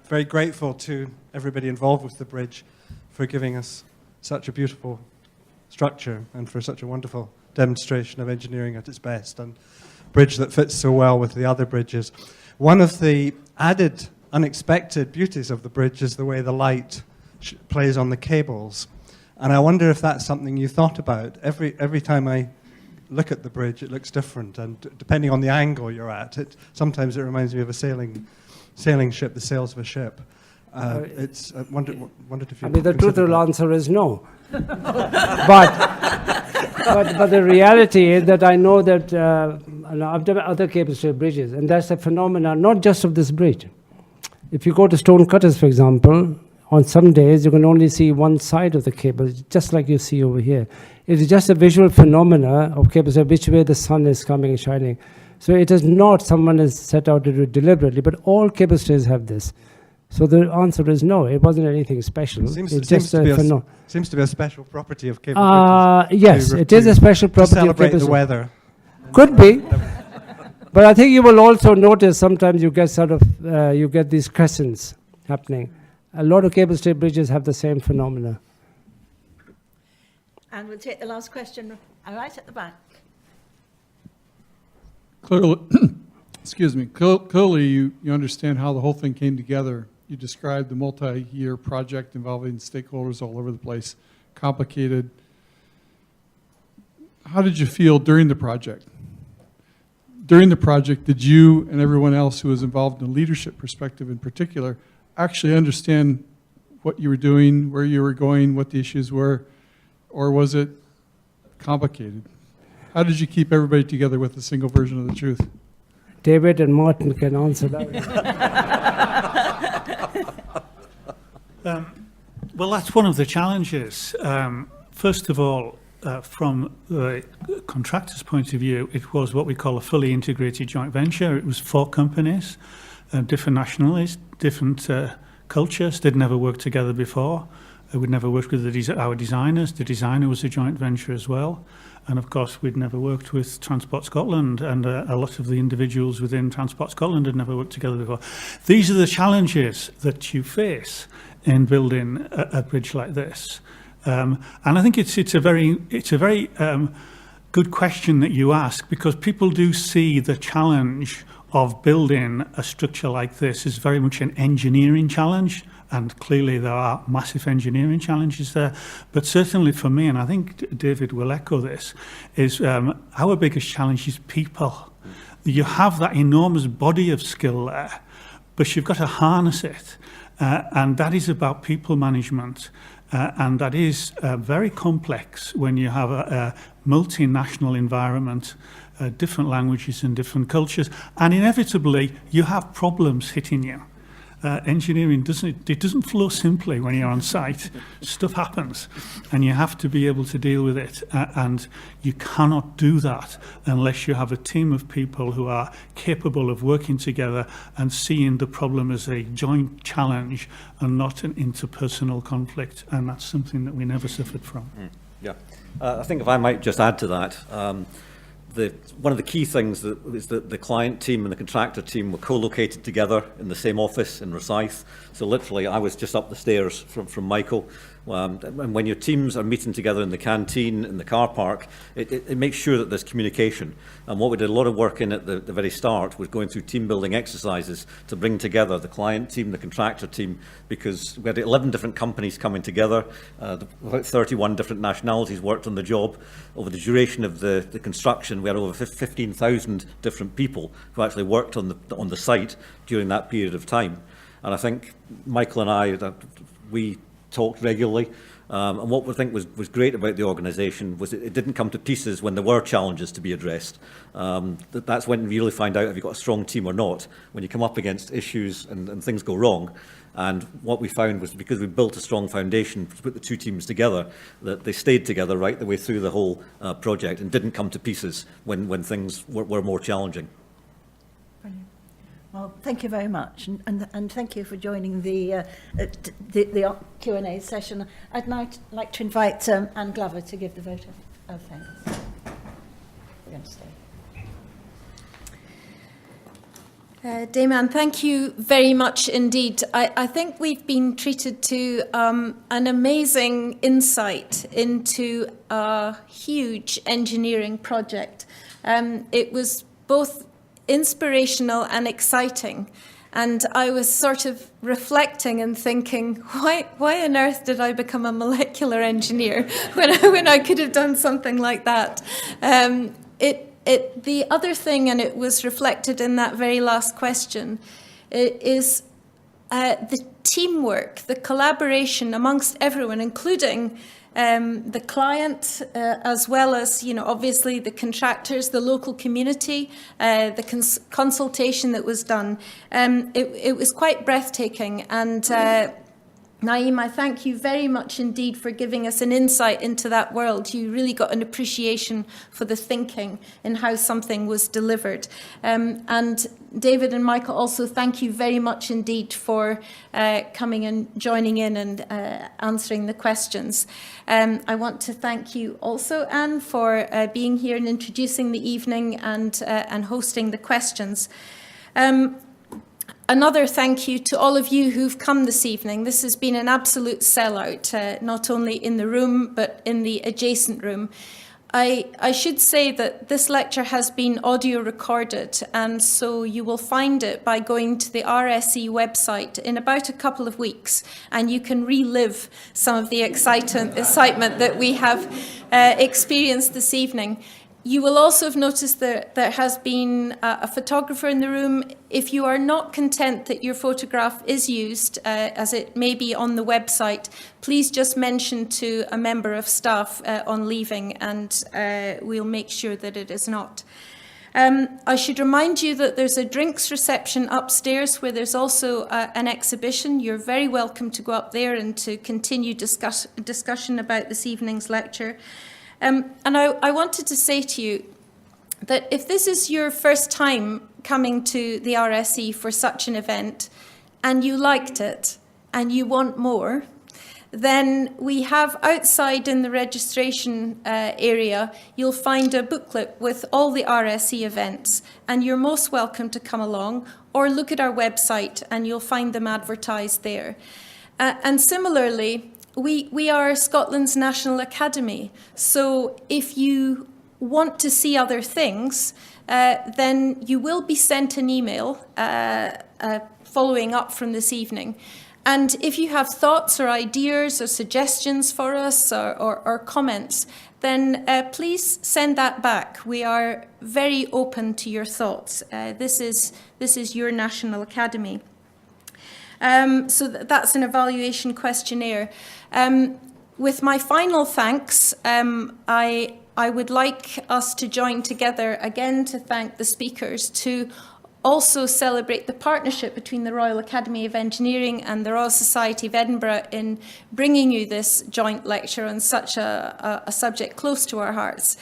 very grateful to everybody involved with the bridge for giving us such a beautiful structure and for such a wonderful demonstration of engineering at its best, and a bridge that fits so well with the other bridges. One of the added unexpected beauties of the bridge is the way the light plays on the cables. And I wonder if that's something you thought about. Every time I look at the bridge, it looks different, and depending on the angle you're at, sometimes it reminds me of a sailing ship, the sails of a ship. I wondered if you. I mean, the truthful answer is no. but the reality is that I know that I've done other cable stay bridges, and that's a phenomenon not just of this bridge. If you go to stone cutters, for example, on some days you can only see one side of the cable, just like you see over here. It is just a visual phenomena of cable stay, which way the sun is coming and shining. So it is not someone has set out to do it deliberately, but all cable stays have this. So the answer is no, it wasn't anything special. It seems to be a special property of cable bridges. Yes, it is a special property of celebrate cable the stay. weather. Could be. But I think you will also notice sometimes you get you get these crescents happening. A lot of cable stay bridges have the same phenomena. And we'll take the last question right at the back. Clearly, excuse me. Clearly, you understand how the whole thing came together. You described the multi-year project involving stakeholders all over the place, complicated. How did you feel during the project? During the project, did you and everyone else who was involved in a leadership perspective in particular actually understand what you were doing, where you were going, what the issues were, or was it complicated? How did you keep everybody together with a single version of the truth? David and Martin can answer that. Well, that's one of the challenges. First of all, from the contractor's point of view, it was what we call a fully integrated joint venture. It was 4 companies, different nationalities, different cultures. They'd never worked together before. We'd never worked with our designers. The designer was a joint venture as well. And of course, we'd never worked with Transport Scotland, and a lot of the individuals within Transport Scotland had never worked together before. These are the challenges that you face in building a bridge like this. And I think it's a very good question that you ask, because people do see the challenge of building a structure like this as very much an engineering challenge. And clearly there are massive engineering challenges there. But certainly for me, and I think David will echo this, is our biggest challenge is people. You have that enormous body of skill there, but you've got to harness it. And that is about people management. And that is very complex when you have a multinational environment, different languages and different cultures. And inevitably, you have problems hitting you. Engineering doesn't flow simply when you're on site. Stuff happens, and you have to be able to deal with it. And you cannot do that unless you have a team of people who are capable of working together and seeing the problem as a joint challenge and not an interpersonal conflict. And that's something that we never suffered from. Yeah, I think if I might just add to that, one of the key things is that the client team and the contractor team were co-located together in the same office in Rosyth. So literally, I was just up the stairs from Michael. And when your teams are meeting together in the canteen, in the car park, it makes sure that there's communication. And what we did a lot of work in at the very start was going through team building exercises to bring together the client team, the contractor team, because we had 11 different companies coming together. About 31 different nationalities worked on the job. Over the duration of the construction, we had over 15,000 different people who actually worked on the site during that period of time. And I think Michael and I, we talked regularly, and what we think was great about the organisation was it didn't come to pieces when there were challenges to be addressed. That's when you really find out if you've got a strong team or not, when you come up against issues and things go wrong. And what we found was because we built a strong foundation to put the two teams together, that they stayed together right the way through the whole project and didn't come to pieces when things were more challenging. Well, thank you very much, and thank you for joining the Q&A session. I'd like to invite Anne Glover to give the vote of thanks. We're going to stay. Damon, thank you very much indeed. I think we've been treated to an amazing insight into a huge engineering project. It was both inspirational and exciting. And I was sort of reflecting and thinking, why on earth did I become a molecular engineer when I could have done something like that? The other thing, and it was reflected in that very last question, is the teamwork, the collaboration amongst everyone, including the client, as well as, obviously the contractors, the local community, the consultation that was done. It was quite breathtaking. And Naeem, I thank you very much indeed for giving us an insight into that world. You really got an appreciation for the thinking and how something was delivered. And David and Michael, also thank you very much indeed for coming and joining in and answering the questions. I want to thank you also, Anne, for being here and introducing the evening and hosting the questions. Another thank you to all of you who've come this evening. This has been an absolute sellout, not only in the room, but in the adjacent room. I should say that this lecture has been audio recorded, and so you will find it by going to the RSE website in about a couple of weeks, and you can relive some of the excitement that we have experienced this evening. You will also have noticed that there has been a photographer in the room. If you are not content that your photograph is used, as it may be on the website, please just mention to a member of staff on leaving, and we'll make sure that it is not. I should remind you that there's a drinks reception upstairs where there's also an exhibition. You're very welcome to go up there and to continue discussion about this evening's lecture. And I wanted to say to you that if this is your first time coming to the RSE for such an event, and you liked it, and you want more, then we have outside in the registration area, you'll find a booklet with all the RSE events, and you're most welcome to come along, or look at our website and you'll find them advertised there. And similarly, we are Scotland's National Academy, so if you want to see other things, then you will be sent an email following up from this evening. And if you have thoughts or ideas or suggestions for us or comments, then please send that back. We are very open to your thoughts. This is your National Academy. So that's an evaluation questionnaire. With my final thanks, I would like us to join together again to thank the speakers, to also celebrate the partnership between the Royal Academy of Engineering and the Royal Society of Edinburgh in bringing you this joint lecture on such a subject close to our hearts,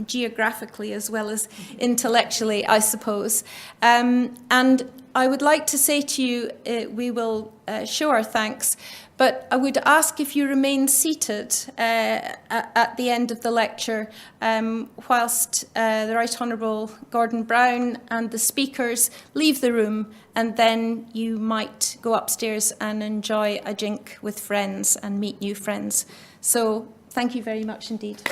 geographically as well as intellectually, I suppose. And I would like to say to you, we will show our thanks, but I would ask if you remain seated at the end of the lecture whilst the Right Honourable Gordon Brown and the speakers leave the room, and then you might go upstairs and enjoy a drink with friends and meet new friends. So thank you very much indeed.